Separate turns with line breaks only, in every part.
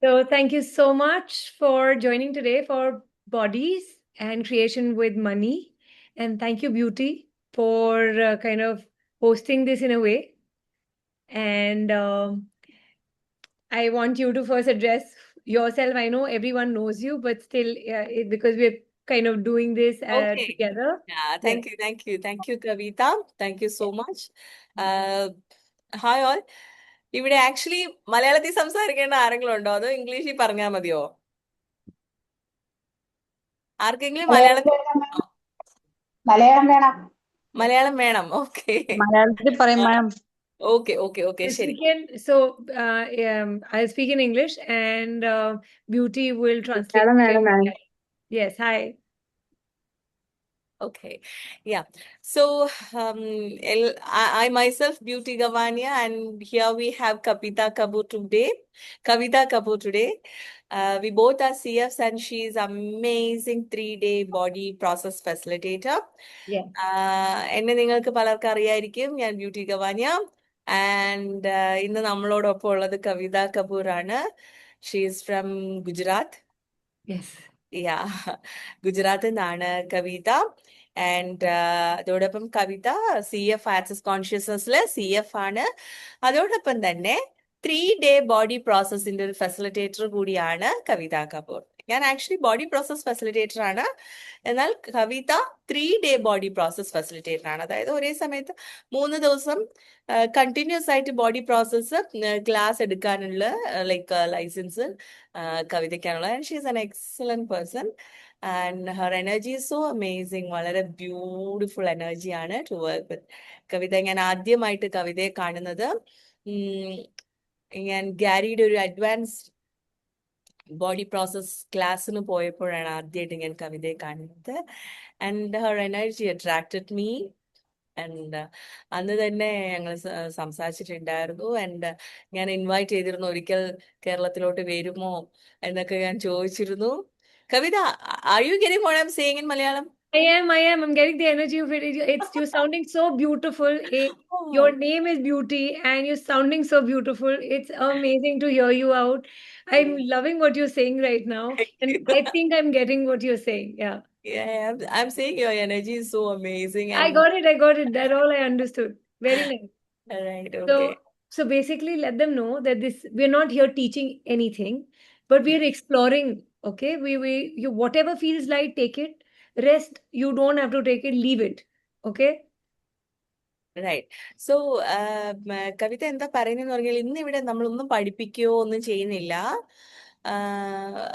So thank you so much for joining today for Bodies and Creation with Money. And thank you, Beauty, for kind of hosting this in a way. And I want you to first address yourself. I know everyone knows you, but still, because we're kind of doing this
Okay.
together.
Yeah,
Yeah.
thank you, Kavita. Thank you so much. Hi all. ഇവിടെ actually മലയാളത്തിൽ സംസാരിക്കേണ്ട ആരെങ്കിലും ഉണ്ടോ അതോ ഇംഗ്ലീഷിൽ പറഞ്ഞാൽ മതിയോ? ആർക്കെങ്കിലും മലയാളത്തിൽ
മലയാളം വേണം.
മലയാളം വേണം. ഓക്കെ
മലയാളത്തിൽ പറയും മാം.
ഓക്കെ ഓക്കെ ഓക്കെ ശരി.
I'll speak in English and Beauty will translate.
Malayalam വേണം മാം.
Yes, hi.
Okay, yeah. So I myself Beauty Gavania, and here we have Kavita Kapoor today. We both are CFs, and she is amazing 3-day body process facilitator.
Yeah.
എന്നെ നിങ്ങൾക്ക് പലർക്കും അറിയായിരിക്കും, ഞാൻ beauty ഗവാനിയ. And ഇന്ന് നമ്മളോടൊപ്പം ഉള്ളത് കവിത കപൂർ ആണ്. She is from Gujarat.
Yes.
ഗുജറാത്തിൽ നിന്നാണ് കവിത. ആൻഡ് അതോടൊപ്പം കവിത CF ആക്സസ് കോൺഷ്യസ്നസ്സില് CF ആണ്. അതോടൊപ്പം തന്നെ 3-day ബോഡി പ്രോസസ്സിന്റെ ഒരു ഫെസിലിറ്റേറ്റർ കൂടിയാണ് കവിത കപൂർ. ഞാൻ ആക്ച്വലി ബോഡി പ്രോസസ് ഫെസിലിറ്റേറ്റർ ആണ്, എന്നാൽ കവിത 3-day ബോഡി പ്രോസസ് ഫെസിലിറ്റേറ്റർ ആണ്. അതായത് ഒരേ സമയത്ത് 3 ദിവസം കണ്ടിന്യൂസ് ആയിട്ട് ബോഡി പ്രോസസ്സ് ക്ലാസ് എടുക്കാനുള്ള ലൈസൻസ് കവിതയ്ക്കാനുള്ള. And she is an excellent person and her energy is so amazing. വളരെ ബ്യൂട്ടിഫുൾ എനർജിയാണ് ടു വർക്ക് വിത്ത്. കവിത ഞാൻ ആദ്യമായിട്ട് കവിതയെ കാണുന്നത് ഞാൻ ഗാരിയുടെ ഒരു അഡ്വാൻസ്ഡ് ബോഡി പ്രോസസ് ക്ലാസ്സിന് പോയപ്പോഴാണ് ആദ്യമായിട്ട് ഞാൻ കവിതയെ കാണുന്നത്. And her energy attracted me. And അന്ന് തന്നെ ഞങ്ങൾ സംസാരിച്ചിട്ടുണ്ടായിരുന്നു. ആൻഡ് ഞാൻ ഇൻവൈറ്റ് ചെയ്തിരുന്നു, ഒരിക്കൽ കേരളത്തിലോട്ട് വരുമോ എന്നൊക്കെ ഞാൻ ചോദിച്ചിരുന്നു. കവിത, are you getting what I'm saying in Malayalam?
I am. I'm getting the energy of it. You're sounding so beautiful. Your name is Beauty and you're sounding so beautiful. It's amazing to hear you out. I'm loving what you're saying right now. And I think I'm getting what you're saying. Yeah.
Yeah, I'm saying your energy is so amazing.
I got it. That all I understood. Very nice.
Right, okay.
So basically let them know that we're not here teaching anything, but we're exploring. Okay. You whatever feels like, take it. Rest, you don't have to take it, leave it. Okay.
Right. So Kavitha എന്താ പറയുന്നതെന്ന് പറഞ്ഞാൽ ഇന്ന് ഇവിടെ നമ്മളൊന്നും പഠിപ്പിക്കുകയോ ഒന്നും ചെയ്യുന്നില്ല.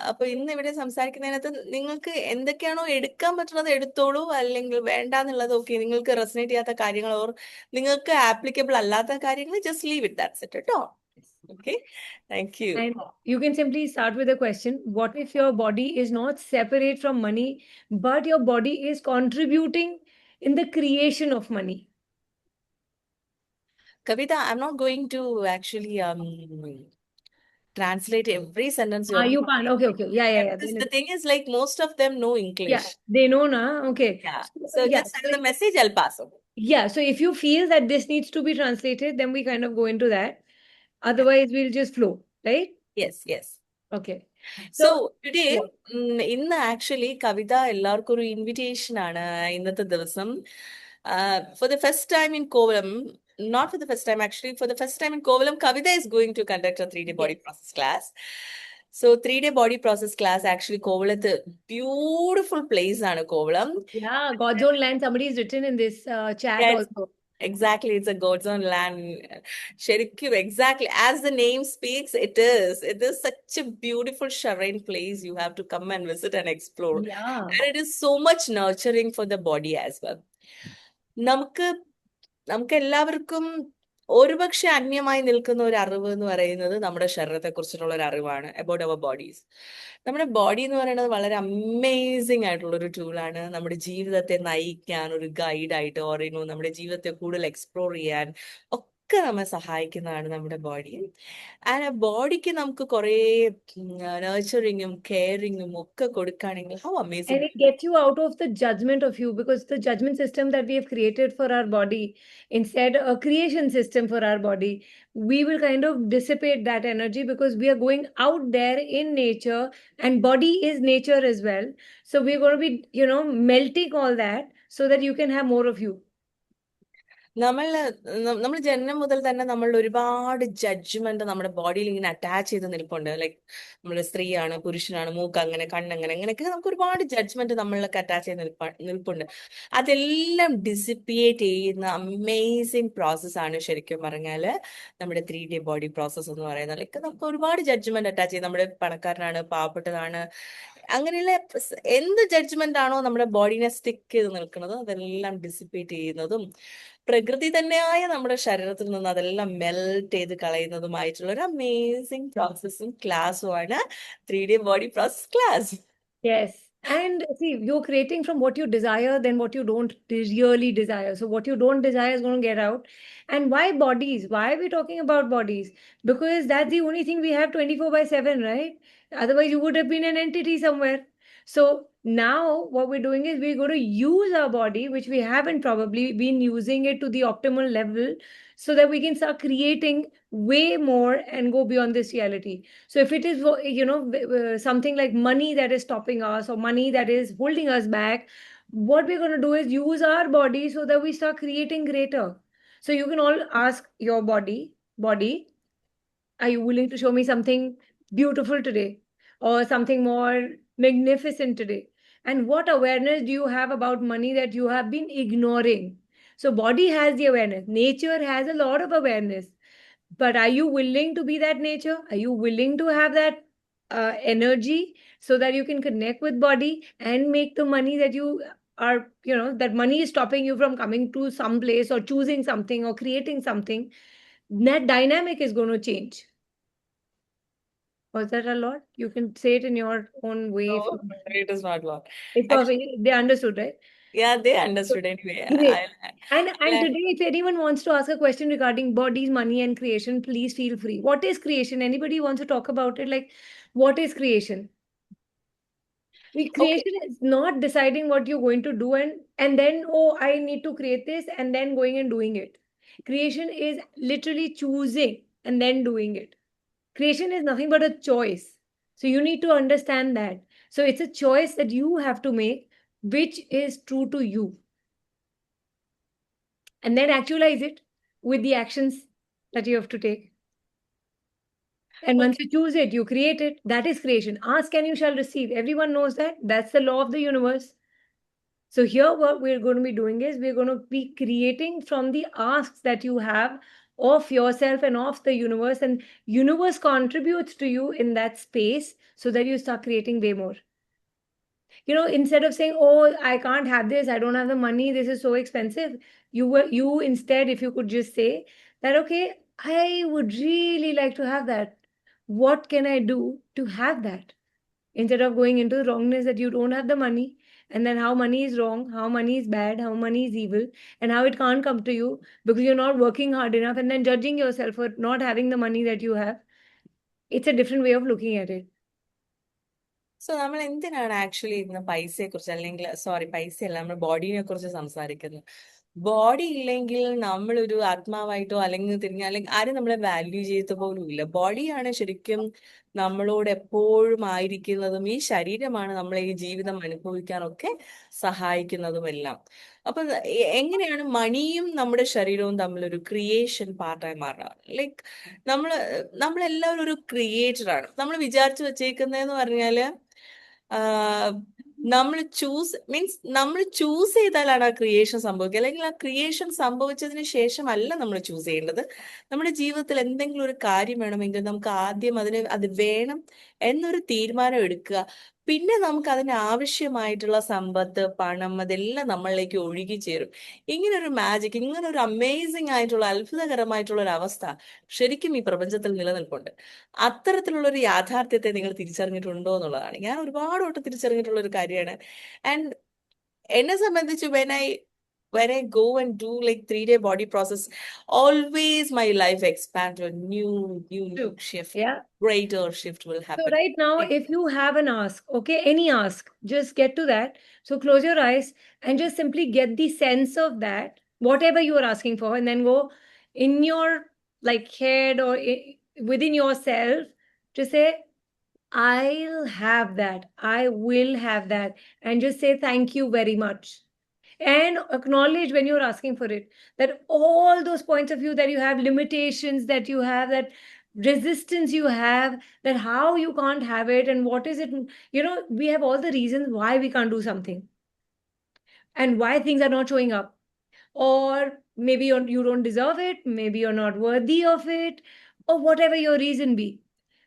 അപ്പൊ ഇന്ന് ഇവിടെ സംസാരിക്കുന്നതിനകത്ത് നിങ്ങൾക്ക് എന്തൊക്കെയാണോ എടുക്കാൻ പറ്റുന്നത് എടുത്തോളൂ, അല്ലെങ്കിൽ വേണ്ടാന്നുള്ളതൊക്കെ നിങ്ങൾക്ക് റെസനേറ്റ് ചെയ്യാത്ത കാര്യങ്ങൾ ഓർ നിങ്ങൾക്ക് ആപ്ലിക്കബിൾ അല്ലാത്ത കാര്യങ്ങൾ just leave it, that's it കേട്ടോ. Okay, thank you.
And you can simply start with a question. What if your body is not separate from money, but your body is contributing in the creation of money?
Kavita, I'm not going to actually translate every sentence.
You can't. Okay. Yeah.
The thing is, like, most of them know English.
Yeah, they know now. Okay.
Yeah. So just the message I'll pass on.
Yeah. So if you feel that this needs to be translated, then we kind of go into that. Otherwise, we'll just flow, right?
Yes.
Okay.
So today, ഇന്ന് actually കവിത എല്ലാവർക്കും ഒരു invitation ആണ് ഇന്നത്തെ ദിവസം. For the first time in Kovalam, not for the first time actually, for the first time in Kovalam, Kavita is going to conduct a 3-day body process class. So 3-day body process class actually Kovalam, beautiful place ആണ് Kovalam.
Yeah, God's own land. Somebody has written in this chat also.
Exactly, it's a God's own land. Sherikim, exactly. As the name speaks, it is. It is such a beautiful shrine place. You have to come and visit and explore.
Yeah.
And it is so much nurturing for the body as well. നമുക്ക് എല്ലാവർക്കും ഒരുപക്ഷെ അന്യമായി നിൽക്കുന്ന ഒരു അറിവ് എന്ന് പറയുന്നത് നമ്മുടെ ശരീരത്തെ കുറിച്ചിട്ടുള്ള ഒരു അറിവാണ്, അബൌട്ട് അവർ ബോഡീസ്. നമ്മുടെ ബോഡി എന്ന് പറയുന്നത് വളരെ അമേസിംഗ് ആയിട്ടുള്ള ഒരു ടൂളാണ്. നമ്മുടെ ജീവിതത്തെ നയിക്കാൻ ഒരു ഗൈഡായിട്ട്, ഓറിനോ നമ്മുടെ ജീവിതത്തെ കൂടുതൽ എക്സ്പ്ലോർ ചെയ്യാൻ ഒക്കെ നമ്മെ സഹായിക്കുന്നതാണ് നമ്മുടെ ബോഡി. ആൻഡ് ബോഡിക്ക് നമുക്ക് കുറേ നർച്ചറിങ്ങും കെയറിങ്ങും ഒക്കെ കൊടുക്കുകയാണെങ്കിൽ how
And
amazing.
it gets you out of the judgment of you, because the judgment system that we have created for our body, instead a creation system for our body, we will kind of dissipate that energy, because we are going out there in nature, and body is nature as well. So we're going to be, melting all that so that you can have more of you.
നമ്മൾ ജനനം മുതൽ തന്നെ നമ്മളുടെ ഒരുപാട് judgement നമ്മുടെ ബോഡിയിൽ ഇങ്ങനെ attach ചെയ്ത് നിൽപ്പുണ്ട്. ലൈക്ക് നമ്മൾ സ്ത്രീയാണ്, പുരുഷനാണ്, മൂക്ക് അങ്ങനെ, കണ്ണങ്ങനെ, അങ്ങനെയൊക്കെ നമുക്ക് ഒരുപാട് ജഡ്ജ്മെന്റ് നമ്മളിലൊക്കെ അറ്റാച്ച് ചെയ്ത് നിൽപ്പുണ്ട്. അതെല്ലാം ഡിസിപ്പിയേറ്റ് ചെയ്യുന്ന അമേസിങ് പ്രോസസ്സാണ് ശരിക്കും പറഞ്ഞാല് നമ്മുടെ 3D ബോഡി പ്രോസസ്സ് എന്ന് പറയുന്നത്. ലൈക്ക് നമുക്ക് ഒരുപാട് ജഡ്ജ്മെന്റ് അറ്റാച്ച് ചെയ്ത്, നമ്മുടെ പണക്കാരനാണ്, പാവപ്പെട്ടതാണ്, അങ്ങനെയുള്ള എന്ത് ജഡ്ജ്മെന്റ് ആണോ നമ്മുടെ ബോഡീനെ സ്റ്റിക്ക് ചെയ്ത് നിൽക്കുന്നത് അതെല്ലാം ഡിസിപ്പേറ്റ് ചെയ്യുന്നതും പ്രകൃതി തന്നെയായ നമ്മുടെ ശരീരത്തിൽ നിന്ന് അതെല്ലാം മെൽറ്റ് ചെയ്ത് കളയുന്നതുമായിട്ടുള്ള ഒരു അമേസിംഗ് പ്രോസസ്സും ക്ലാസ്സുമാണ് 3D body process class.
Yes. And see, you're creating from what you desire than what you don't really desire. So what you don't desire is going to get out. And why bodies? Why are we talking about bodies? Because that's the only thing we have 24/7, right? Otherwise, you would have been an entity somewhere. So now what we're doing is we're going to use our body, which we haven't probably been using it to the optimal level, so that we can start creating way more and go beyond this reality. So if it is, something like money that is stopping us, or money that is holding us back, what we're going to do is use our body so that we start creating greater. So you can all ask your body, are you willing to show me something beautiful today, or something more magnificent today? And what awareness do you have about money that you have been ignoring? So body has the awareness, nature has a lot of awareness, but are you willing to be that nature? Are you willing to have that energy, so that you can connect with body and make the money that you are, that money is stopping you from coming to some place or choosing something or creating something? That dynamic is going to change. Was that a lot? You can say it in your own way.
No, it is not long.
It's
Actually,
perfect. They understood, right?
yeah, they understood anyway.
Great. And
Like,
today, if anyone wants to ask a question regarding bodies, money, and creation, please feel free. What is creation? Anybody wants to talk about it? Like, what is creation?
okay.
Creation is not deciding what you're going to do, and then, oh, I need to create this, and then going and doing it. Creation is literally choosing and then doing it. Creation is nothing but a choice. So you need to understand that. So it's a choice that you have to make, which is true to you. And then actualize it with the actions that you have to take. And once you choose it, you create it. That is creation. Ask and you shall receive. Everyone knows that. That's the law of the universe. So here what we're going to be doing is we're going to be creating from the asks that you have of yourself and of the universe, and universe contributes to you in that space so that you start creating way more. Instead of saying, oh, I can't have this, I don't have the money, this is so expensive, you instead, if you could just say that, okay, I would really like to have that. What can I do to have that? Instead of going into the wrongness that you don't have the money, and then how money is wrong, how money is bad, how money is evil, and how it can't come to you because you're not working hard enough, and then judging yourself for not having the money that you have. It's a different way of looking at it.
So നമ്മൾ എന്തിനാണ് actually ഇന്ന് പൈസയെ കുറിച്ച്, അല്ലെങ്കിൽ പൈസയല്ല, നമ്മൾ ബോഡിനെ കുറിച്ച് സംസാരിക്കുന്നത്? Body ഇല്ലെങ്കിൽ നമ്മളൊരു ആത്മാവായിട്ടോ അല്ലെങ്കിൽ അല്ലെങ്കിൽ ആരും നമ്മളെ വാല്യൂ ചെയ്ത പോലും ഇല്ല. ബോഡിയാണ് ശരിക്കും നമ്മളോട് എപ്പോഴും ആയിരിക്കുന്നതും ഈ ശരീരമാണ് നമ്മളെ ഈ ജീവിതം അനുഭവിക്കാനൊക്കെ സഹായിക്കുന്നതുമെല്ലാം. അപ്പൊ എങ്ങനെയാണ് മണിയും നമ്മുടെ ശരീരവും തമ്മിലൊരു ക്രിയേഷൻ പാർട്ടായി മാറുന്നത്? ലൈക്ക് നമ്മളെല്ലാവരും ഒരു ക്രിയേറ്ററാണ്. നമ്മൾ വിചാരിച്ചു വെച്ചേക്കുന്നതെന്ന് പറഞ്ഞാല് നമ്മൾ ചൂസ് ചെയ്താലാണ് ആ ക്രിയേഷൻ സംഭവിക്കുക. അല്ലെങ്കിൽ ആ ക്രിയേഷൻ സംഭവിച്ചതിന് ശേഷമല്ല നമ്മൾ ചൂസ് ചെയ്യേണ്ടത്. നമ്മുടെ ജീവിതത്തിൽ എന്തെങ്കിലും ഒരു കാര്യം വേണമെങ്കിൽ നമുക്ക് ആദ്യം അത് വേണം എന്നൊരു തീരുമാനം എടുക്കുക. പിന്നെ നമുക്ക് അതിന് ആവശ്യമായിട്ടുള്ള സമ്പത്ത്, പണം, അതെല്ലാം നമ്മളിലേക്ക് ഒഴുകി ചേരും. ഇങ്ങനൊരു മാജിക്, ഇങ്ങനൊരു അമേസിംഗ് ആയിട്ടുള്ള അത്ഭുതകരമായിട്ടുള്ള ഒരു അവസ്ഥ ശരിക്കും ഈ പ്രപഞ്ചത്തിൽ നിലനിൽപ്പുണ്ട്. അത്തരത്തിലുള്ള ഒരു യാഥാർത്ഥ്യത്തെ നിങ്ങൾ തിരിച്ചറിഞ്ഞിട്ടുണ്ടോ എന്നുള്ളതാണ്. ഞാൻ ഒരുപാട് വട്ടം തിരിച്ചറിഞ്ഞിട്ടുള്ള ഒരു കാര്യമാണ്. ആൻഡ് എന്നെ സംബന്ധിച്ച് when I go and do like 3-day body process, always my life expands to a new
True.
shift.
Yeah.
Greater shift will
So
happen.
right now, if you have an ask, okay, any ask, just get to that. So close your eyes and just simply get the sense of that, whatever you are asking for, and then go in your like head or within yourself to say, I'll have that. I will have that. And just say thank you very much. And acknowledge when you're asking for it that all those points of view that you have, limitations that you have, that resistance you have, that how you can't have it, and what is it, we have all the reasons why we can't do something and why things are not showing up. Or maybe you don't deserve it, maybe you're not worthy of it, or whatever your reason be.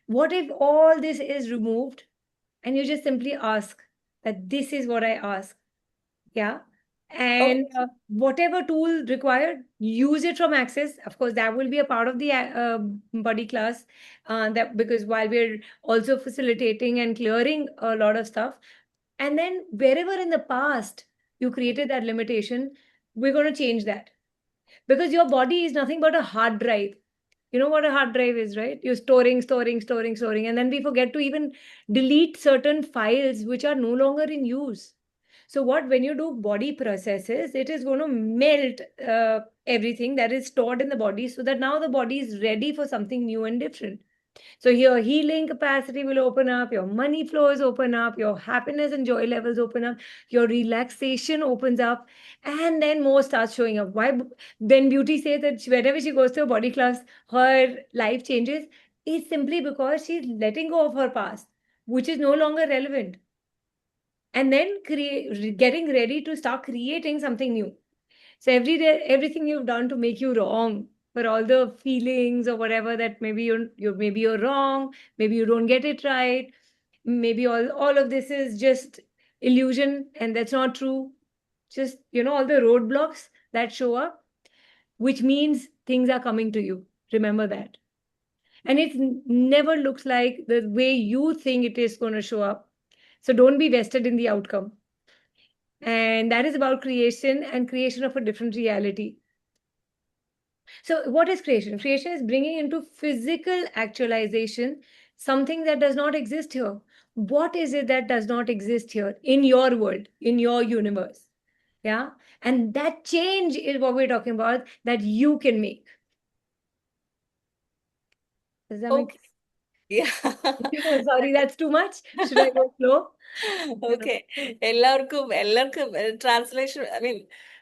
What if all this is removed and you just simply ask that this is what I ask? Yeah.
Oh,
And whatever tool required, use it from Access. Of course, that will be a part of the body class. That because while we're also facilitating and clearing a lot of stuff, and then wherever in the past you created that limitation, we're going to change that, because your body is nothing but a hard drive. You know what a hard drive is, right? You're storing, and then we forget to even delete certain files which are no longer in use. So what, when you do body processes, it is going to melt everything that is stored in the body, so that now the body is ready for something new and different. So your healing capacity will open up, your money flows open up, your happiness and joy levels open up, your relaxation opens up, and then more starts showing up. Why? When Beauty says that whenever she goes to a body class, her life changes, is simply because she's letting go of her past, which is no longer relevant. And then getting ready to start creating something new. So every day, everything you've done to make you wrong, for all the feelings or whatever, that maybe you're wrong, maybe you don't get it right, maybe all of this is just illusion and that's not true. Just all the roadblocks that show up, which means things are coming to you. Remember that. And it never looks like the way you think it is going to show up. So don't be vested in the outcome. And that is about creation, and creation of a different reality. So, what is creation? Creation is bringing into physical actualization something that does not exist here. What is it that does not exist here in your world, in your universe? Yeah. And that change is what we're talking about, that you can make. Does that make
okay. Yeah.
sense? Sorry, that's too much. Should I go slow?
Okay. എല്ലാവർക്കും translation, I mean,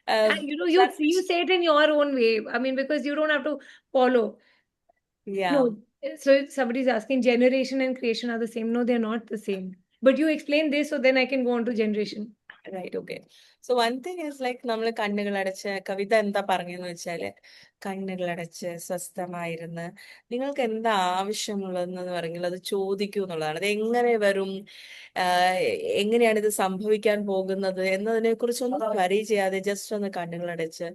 And you say it in your own way. I mean, because you don't have to follow.
yeah.
No, so somebody's asking generation and creation are the same. No, they're not the same. But you explain this, so then I can go on to generation.
Right, okay. So one thing is like നമ്മൾ കണ്ണുകളടച്ച് കവിത എന്താ പറഞ്ഞെന്ന് വെച്ചാല് കണ്ണുകളടച്ച് സ്വസ്ഥമായിരുന്ന് നിങ്ങൾക്ക് എന്താ ആവശ്യമുള്ളതെന്ന് പറഞ്ഞാൽ അത് ചോദിക്കൂ എന്നുള്ളതാണ്. അത് എങ്ങനെ വരും, എങ്ങനെയാണ് ഇത് സംഭവിക്കാൻ പോകുന്നത് എന്നതിനെ കുറിച്ചൊന്നും വരി ചെയ്യാതെ ജസ്റ്റ് ഒന്ന് കണ്ണുകളടച്ച്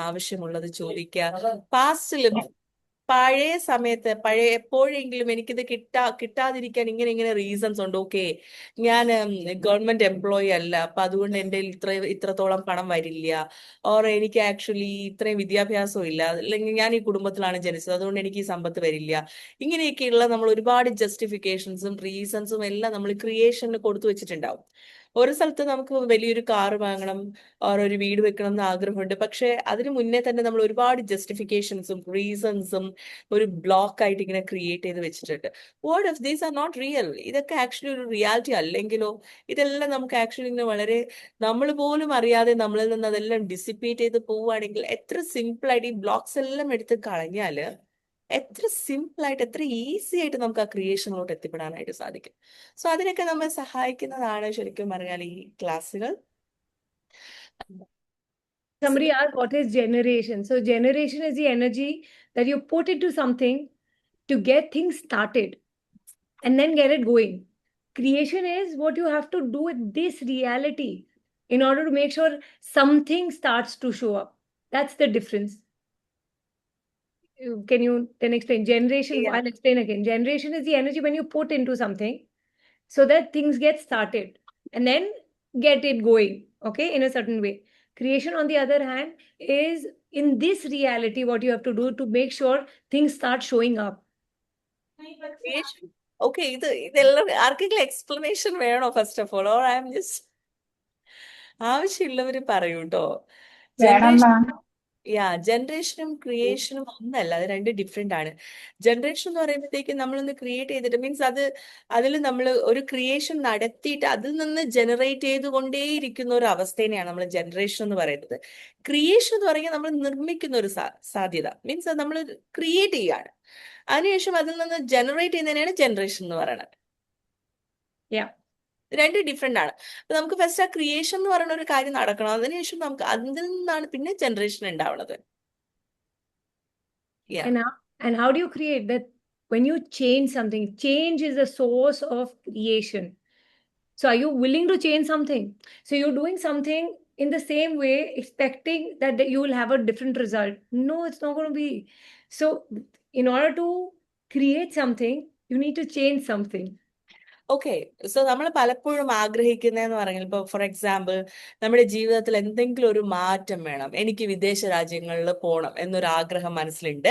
ആവശ്യമുള്ളത് ചോദിക്കുക. പാസ്റ്റിലും പഴയ സമയത്ത് എപ്പോഴെങ്കിലും എനിക്കിത് കിട്ടാതിരിക്കാൻ ഇങ്ങനെ റീസൺസ് ഉണ്ട്. ഓക്കെ, ഞാൻ ഗവൺമെന്റ് എംപ്ലോയി അല്ല, അപ്പൊ അതുകൊണ്ട് എൻ്റെ ഇത്രത്തോളം പണം വരില്ല. ഓർ എനിക്ക് ആക്ച്വലി ഇത്രയും വിദ്യാഭ്യാസവും ഇല്ല, അല്ലെങ്കിൽ ഞാൻ ഈ കുടുംബത്തിലാണ് ജനിച്ചത്, അതുകൊണ്ട് എനിക്ക് ഈ സമ്പത്ത് വരില്ല. ഇങ്ങനെയൊക്കെയുള്ള നമ്മൾ ഒരുപാട് ജസ്റ്റിഫിക്കേഷൻസും റീസൺസും എല്ലാം നമ്മൾ ക്രിയേഷന് കൊടുത്തു വെച്ചിട്ടുണ്ടാവും. ഒരു സ്ഥലത്ത് നമുക്ക് വലിയൊരു കാറ് വാങ്ങണം, ഓർ ഒരു വീട് വെക്കണം എന്ന് ആഗ്രഹമുണ്ട്. പക്ഷെ അതിന് മുന്നേ തന്നെ നമ്മൾ ഒരുപാട് ജസ്റ്റിഫിക്കേഷൻസും റീസൺസും ഒരു ബ്ലോക്ക് ആയിട്ട് ഇങ്ങനെ ക്രിയേറ്റ് ചെയ്ത് വെച്ചിട്ടുണ്ട്. What if these are not real? ഇതൊക്കെ ആക്ച്വലി ഒരു റിയാലിറ്റി അല്ലെങ്കിലോ? ഇതെല്ലാം നമുക്ക് ആക്ച്വലി ഇങ്ങനെ വളരെ നമ്മൾ പോലും അറിയാതെ നമ്മളിൽ നിന്ന് അതെല്ലാം ഡിസിപ്പേറ്റ് ചെയ്ത് പോവുകയാണെങ്കിൽ എത്ര സിമ്പിൾ ആയിട്ട് ഈ ബ്ലോക്സ് എല്ലാം എടുത്ത് കളഞ്ഞാല് എത്ര സിമ്പിൾ ആയിട്ട്, എത്ര ഈസി ആയിട്ട് നമുക്ക് ആ ക്രിയേഷനിലോട്ട് എത്തിപ്പെടാനായിട്ട് സാധിക്കും. സോ അതിനൊക്കെ നമ്മെ സഹായിക്കുന്നതാണ് ശരിക്കും പറഞ്ഞാൽ ഈ ക്ലാസ്സുകൾ.
Somebody asked, what is generation? So, generation is the energy that you put into something to get things started and then get it going. Creation is what you have to do with this reality in order to make sure something starts to show up. That's the difference. Can you then explain generation?
Yeah.
I'll explain again. Generation is the energy when you put into something so that things get started and then get it going, okay, in a certain way. Creation, on the other hand, is in this reality what you have to do to make sure things start showing up.
Creation. Okay, ഇതെല്ലാം ആർക്കെങ്കിലും explanation വേണോ first of all, or I'm just ആവശ്യമുള്ളവര് പറയൂ കേട്ടോ.
വേണം
generation
മാം.
ജനറേഷനും ക്രിയേഷനും ഒന്നല്ല, അത് രണ്ട് ഡിഫറെന്റ് ആണ്. ജനറേഷൻ എന്ന് പറയുമ്പോഴത്തേക്കും നമ്മളൊന്ന് ക്രിയേറ്റ് ചെയ്തിട്ട് മീൻസ് അതിൽ നമ്മൾ ഒരു ക്രിയേഷൻ നടത്തിയിട്ട് അതിൽ നിന്ന് ജനറേറ്റ് ചെയ്തുകൊണ്ടേയിരിക്കുന്ന ഒരു അവസ്ഥേനെയാണ് നമ്മൾ ജനറേഷൻ എന്ന് പറയുന്നത്. ക്രിയേഷൻ എന്ന് പറയുന്നത് നമ്മൾ നിർമ്മിക്കുന്ന ഒരു സാധ്യത, മീൻസ് അത് നമ്മൾ ക്രിയേറ്റ് ചെയ്യാണ്. അതിനുശേഷം അതിൽ നിന്ന് ജനറേറ്റ് ചെയ്യുന്നതിനാണ് ജനറേഷൻ എന്ന് പറയുന്നത്.
Yeah.
രണ്ട് ഡിഫറെന്റ് ആണ്. അപ്പൊ നമുക്ക് ഫസ്റ്റ് ആ ക്രിയേഷൻ എന്ന് പറയുന്ന ഒരു കാര്യം നടക്കണം, അതിനുശേഷം നമുക്ക് അതിൽ നിന്നാണ് പിന്നെ ജനറേഷൻ ഉണ്ടാവുന്നത്. Yeah.
And how do you create that? When you change something, change is the source of creation. So are you willing to change something? So you're doing something in the same way, expecting that you will have a different result. No, it's not going to be. So in order to create something, you need to change something.
Okay, so നമ്മൾ പലപ്പോഴും ആഗ്രഹിക്കുന്നതെന്ന് പറഞ്ഞാൽ, ഇപ്പോൾ for example നമ്മുടെ ജീവിതത്തിൽ എന്തെങ്കിലും ഒരു മാറ്റം വേണം, എനിക്ക് വിദേശ രാജ്യങ്ങളിൽ പോകണം എന്നൊരു ആഗ്രഹം മനസ്സിലുണ്ട്,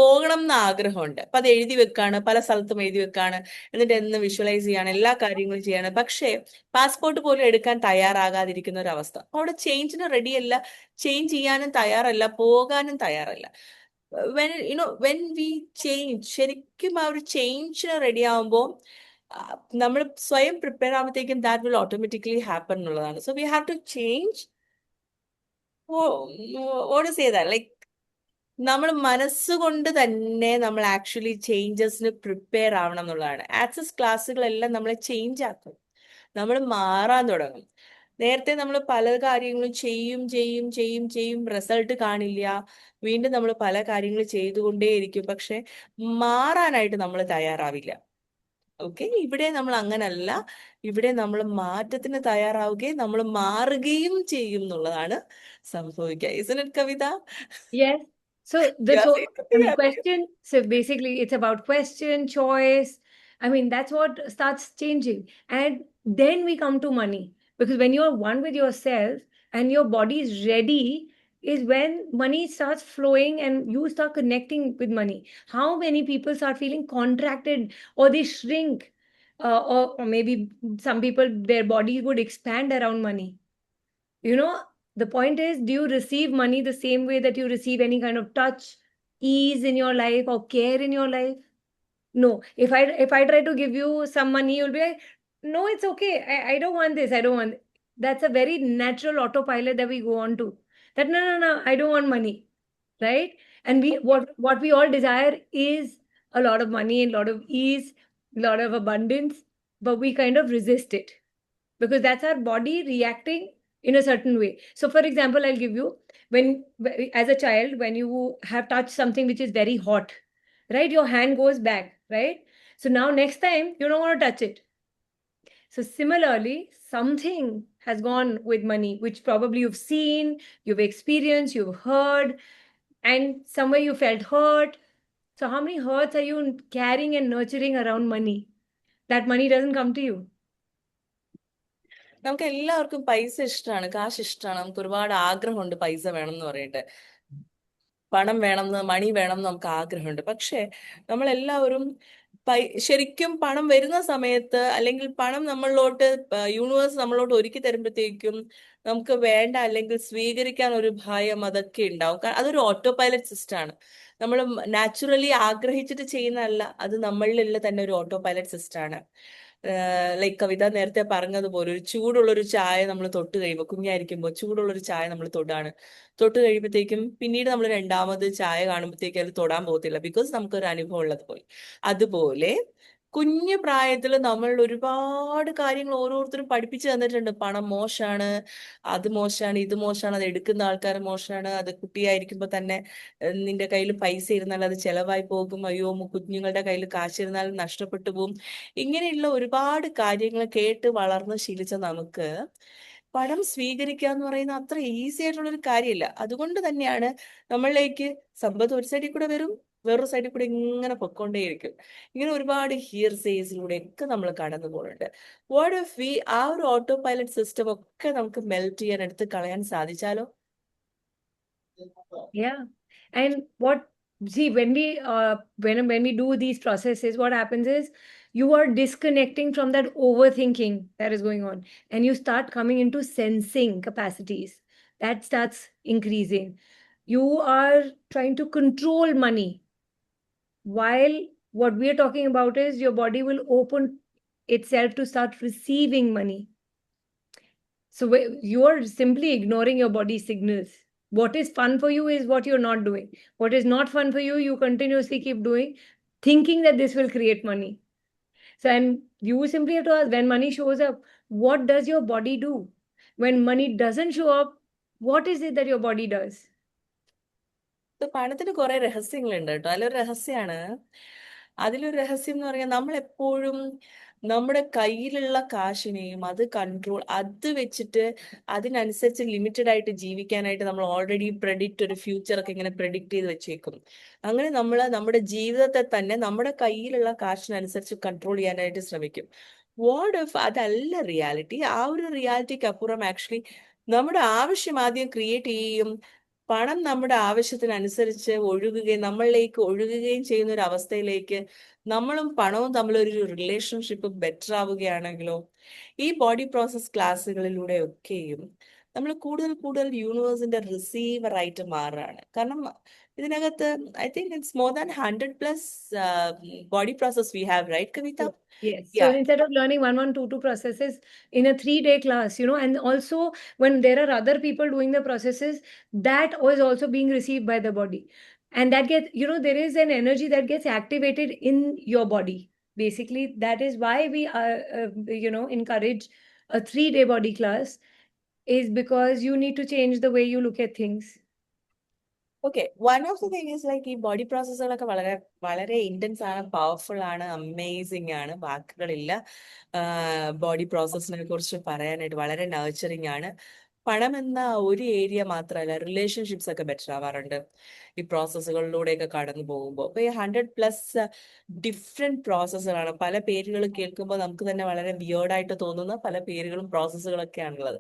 പോകണം എന്ന ആഗ്രഹമുണ്ട്. അപ്പൊ അത് എഴുതി വെക്കാണ്, പല സ്ഥലത്തും എഴുതി വെക്കാണ്, എന്നിട്ട് എന്ന് വിഷ്വലൈസ് ചെയ്യാണ്, എല്ലാ കാര്യങ്ങളും ചെയ്യാണ്. പക്ഷേ പാസ്പോർട്ട് പോലും എടുക്കാൻ തയ്യാറാകാതിരിക്കുന്ന ഒരു അവസ്ഥ. അപ്പൊ അവിടെ ചേഞ്ചിന് റെഡിയല്ല, ചേഞ്ച് ചെയ്യാനും തയ്യാറല്ല, പോകാനും തയ്യാറല്ല. വെൻ വി ചേഞ്ച്, ശരിക്കും ആ ഒരു ചേഞ്ചിന് റെഡി ആവുമ്പോൾ നമ്മൾ സ്വയം പ്രിപ്പയർ ആകുമ്പോഴത്തേക്കും ദാറ്റ് വിൽ ഓട്ടോമാറ്റിക്കലി ഹാപ്പൻ എന്നുള്ളതാണ്. So we have to change. What say that, like നമ്മൾ മനസ്സുകൊണ്ട് തന്നെ നമ്മൾ ആക്ച്വലി ചേഞ്ചസിന് പ്രിപ്പയർ ആവണം എന്നുള്ളതാണ്. ആക്സസ് ക്ലാസ്സുകളെല്ലാം നമ്മളെ ചേഞ്ച് ആക്കും, നമ്മൾ മാറാൻ തുടങ്ങും. നേരത്തെ നമ്മൾ പല കാര്യങ്ങളും ചെയ്യും ചെയ്യും ചെയ്യും ചെയ്യും, റിസൾട്ട് കാണില്ല, വീണ്ടും നമ്മൾ പല കാര്യങ്ങൾ ചെയ്തുകൊണ്ടേയിരിക്കും, പക്ഷെ മാറാനായിട്ട് നമ്മൾ തയ്യാറാവില്ല. ഓക്കെ, ഇവിടെ നമ്മൾ അങ്ങനല്ല, ഇവിടെ നമ്മൾ മാറ്റത്തിന് തയ്യാറാവുകയും നമ്മൾ മാറുകയും ചെയ്യും എന്നുള്ളതാണ് സംഭവിക്കുക. Isn't it, Kavitha?
Yes. So the
Yeah,
so
say
I
something
mean,
happy.
question. So basically, it's about question, choice. I mean, that's what starts changing, and then we come to money, because when you're one with yourself and your body is ready, is when money starts flowing and you start connecting with money. How many people start feeling contracted or they shrink, or maybe some people their bodies would expand around money. You know, the point is, do you receive money the same way that you receive any kind of touch, ease in your life, or care in your life? No. If I try to give you some money, you'll be like, no, it's okay, I don't want this, I don't want. That's a very natural autopilot that we go on to, that no, I don't want money, right? And what we all desire is a lot of money, a lot of ease, a lot of abundance, but we kind of resist it because that's our body reacting in a certain way. So for example, I'll give you, when as a child, when you have touched something which is very hot, right, your hand goes back, right? So now next time you don't want to touch it. So similarly, something has gone with money which probably you've seen, you've experienced, you've heard, and somewhere you felt hurt. So how many hurts are you carrying and nurturing around money? That money doesn't come to you.
നമുക്ക് എല്ലാവർക്കും പൈസ ഇഷ്ടമാണ്, കാശ് ഇഷ്ടമാണ്, നമുക്ക് ഒരുപാട് ആഗ്രഹമുണ്ട് പൈസ വേണം എന്ന് പറയട്ടെ, പണം വേണമെന്ന്, മണി വേണം എന്ന് നമുക്ക് ആഗ്രഹമുണ്ട്. പക്ഷെ നമ്മളെല്ലാവരും ശരിക്കും പണം വരുന്ന സമയത്ത്, അല്ലെങ്കിൽ പണം നമ്മളിലോട്ട് യൂണിവേഴ്സ് നമ്മളോട്ട് ഒരുക്കി തരുമ്പോഴത്തേക്കും നമുക്ക് വേണ്ട അല്ലെങ്കിൽ സ്വീകരിക്കാൻ ഒരു ഭയം, അതൊക്കെ ഉണ്ടാവും. അതൊരു ഓട്ടോ പൈലറ്റ് സിസ്റ്റം ആണ്. നമ്മൾ നാച്ചുറലി ആഗ്രഹിച്ചിട്ട് ചെയ്യുന്നതല്ല, അത് നമ്മളിലുള്ള തന്നെ ഒരു ഓട്ടോ പൈലറ്റ് സിസ്റ്റം ആണ്. ലൈക്ക് കവിത നേരത്തെ പറഞ്ഞതുപോലെ, ഒരു ചൂടുള്ളൊരു ചായ നമ്മൾ തൊട്ട് കഴിയുമ്പോൾ, കുഞ്ഞായിരിക്കുമ്പോൾ ചൂടുള്ളൊരു ചായ നമ്മൾ തൊട്ട് കഴിയുമ്പോഴത്തേക്കും പിന്നീട് നമ്മൾ രണ്ടാമത് ചായ കാണുമ്പോഴത്തേക്കും അത് തൊടാൻ പോകത്തില്ല, ബിക്കോസ് നമുക്കൊരു അനുഭവം ഉള്ളത് പോലെ. അതുപോലെ കുഞ്ഞു പ്രായത്തിൽ നമ്മൾ ഒരുപാട് കാര്യങ്ങൾ ഓരോരുത്തരും പഠിപ്പിച്ചു തന്നിട്ടുണ്ട്. പണം മോശമാണ്, അത് മോശമാണ്, ഇത് മോശമാണ്, അത് എടുക്കുന്ന ആൾക്കാർ മോശമാണ്, അത് കുട്ടിയായിരിക്കുമ്പോൾ തന്നെ നിന്റെ കയ്യിൽ പൈസ ഇരുന്നാൽ അത് ചെലവായി പോകും, അയ്യോ കുഞ്ഞുങ്ങളുടെ കയ്യിൽ കാശിരുന്നാൽ നഷ്ടപ്പെട്ടു പോകും. ഇങ്ങനെയുള്ള ഒരുപാട് കാര്യങ്ങൾ കേട്ട് വളർന്ന് ശീലിച്ച നമുക്ക് പണം സ്വീകരിക്കുക എന്ന് പറയുന്നത് അത്ര ഈസി ആയിട്ടുള്ള ഒരു കാര്യമില്ല. അതുകൊണ്ട് തന്നെയാണ് നമ്മളിലേക്ക് സമ്പത്ത് ഒരു സൈഡിൽ കൂടെ വരും, വേറൊരു സൈഡിൽ കൂടെ ഇങ്ങനെ പൊക്കോണ്ടേയിരിക്കും. ഇങ്ങനെ ഒരുപാട് ഹിയർസേസിലൂടെ ഒക്കെ നമ്മൾ കടന്നു പോകുന്നുണ്ട്. വാട്ട് ഇഫ് വി ആ ഒരു ഓട്ടോ പൈലറ്റ് സിസ്റ്റം ഒക്കെ നമുക്ക് മെൽറ്റ് ചെയ്യാൻ, എടുത്ത് കളയാൻ സാധിച്ചാലോ?
Yeah. And what, see, when we do these processes, what happens is you are disconnecting from that overthinking that is going on, and you start coming into sensing capacities that starts increasing. You are trying to control money, while what we are talking about is your body will open itself to start receiving money. So you are simply ignoring your body signals. What is fun for you is what you're not doing. What is not fun for you, you continuously keep doing, thinking that this will create money. So, and you simply have to ask, when money shows up, what does your body do? When money doesn't show up, what is it that your body does?
പണത്തിന് കുറെ രഹസ്യങ്ങളുണ്ട് കേട്ടോ. അതിലൊരു രഹസ്യമാണ്, അതിലൊരു രഹസ്യം എന്ന് പറഞ്ഞാൽ നമ്മൾ എപ്പോഴും നമ്മുടെ കയ്യിലുള്ള കാശിനെയും അത് വെച്ചിട്ട് അതിനനുസരിച്ച് ലിമിറ്റഡ് ആയിട്ട് ജീവിക്കാനായിട്ട് നമ്മൾ ഓൾറെഡി ഒരു ഫ്യൂച്ചർ ഒക്കെ ഇങ്ങനെ പ്രെഡിക്റ്റ് ചെയ്ത് വെച്ചേക്കും. അങ്ങനെ നമ്മൾ നമ്മുടെ ജീവിതത്തെ തന്നെ നമ്മുടെ കയ്യിലുള്ള കാശിനനുസരിച്ച് കൺട്രോൾ ചെയ്യാനായിട്ട് ശ്രമിക്കും. വാട്ട് ഇഫ് അതല്ല റിയാലിറ്റി? ആ ഒരു റിയാലിറ്റിക്ക് അപ്പുറം ആക്ച്വലി നമ്മുടെ ആവശ്യം ആദ്യം ക്രിയേറ്റ് ചെയ്യുകയും പണം നമ്മുടെ ആവശ്യത്തിനനുസരിച്ച് നമ്മളിലേക്ക് ഒഴുകുകയും ചെയ്യുന്ന ഒരു അവസ്ഥയിലേക്ക് നമ്മളും പണവും തമ്മിലൊരു റിലേഷൻഷിപ്പ് ബെറ്റർ ആവുകയാണെങ്കിലോ? ഈ ബോഡി പ്രോസസ് ക്ലാസ്സുകളിലൂടെ ഒക്കെയും നമ്മൾ കൂടുതൽ കൂടുതൽ യൂണിവേഴ്സിന്റെ റിസീവർ ആയിട്ട് മാറുകയാണ്. കാരണം ഇതിനകത്ത് I think it's more than 100+ body process we have, right Kavitha?
Yes. So instead of learning 1, 1, 2, 2 processes in a 3-day class, and also when there are other people doing the processes, that was also being received by the body. And that gets, there is an energy that gets activated in your body. Basically, that is why we encourage a 3-day body class, is because you need to change the way you look at things.
Okay, one of the thing is like ഈ body പ്രോസസ്സുകളൊക്കെ വളരെ വളരെ intense ആണ്, powerful ആണ്, amazing ആണ്, വാക്കുകളില്ല body പ്രോസസ്സിനെ കുറിച്ച് പറയാനായിട്ട്. വളരെ നർച്ചറിങ് ആണ്. പണം എന്ന ഒരു ഏരിയ മാത്രമല്ല, റിലേഷൻഷിപ്സ് ഒക്കെ ബെറ്റർ ആവാറുണ്ട് ഈ പ്രോസസ്സുകളിലൂടെയൊക്കെ കടന്നു പോകുമ്പോൾ. അപ്പൊ ഈ 100+ ഡിഫറെന്റ് പ്രോസസ്സുകളാണ്. പല പേരുകൾ കേൾക്കുമ്പോൾ നമുക്ക് തന്നെ വളരെ വിയേർഡായിട്ട് തോന്നുന്ന പല പേരുകളും പ്രോസസ്സുകളൊക്കെയാണുള്ളത്.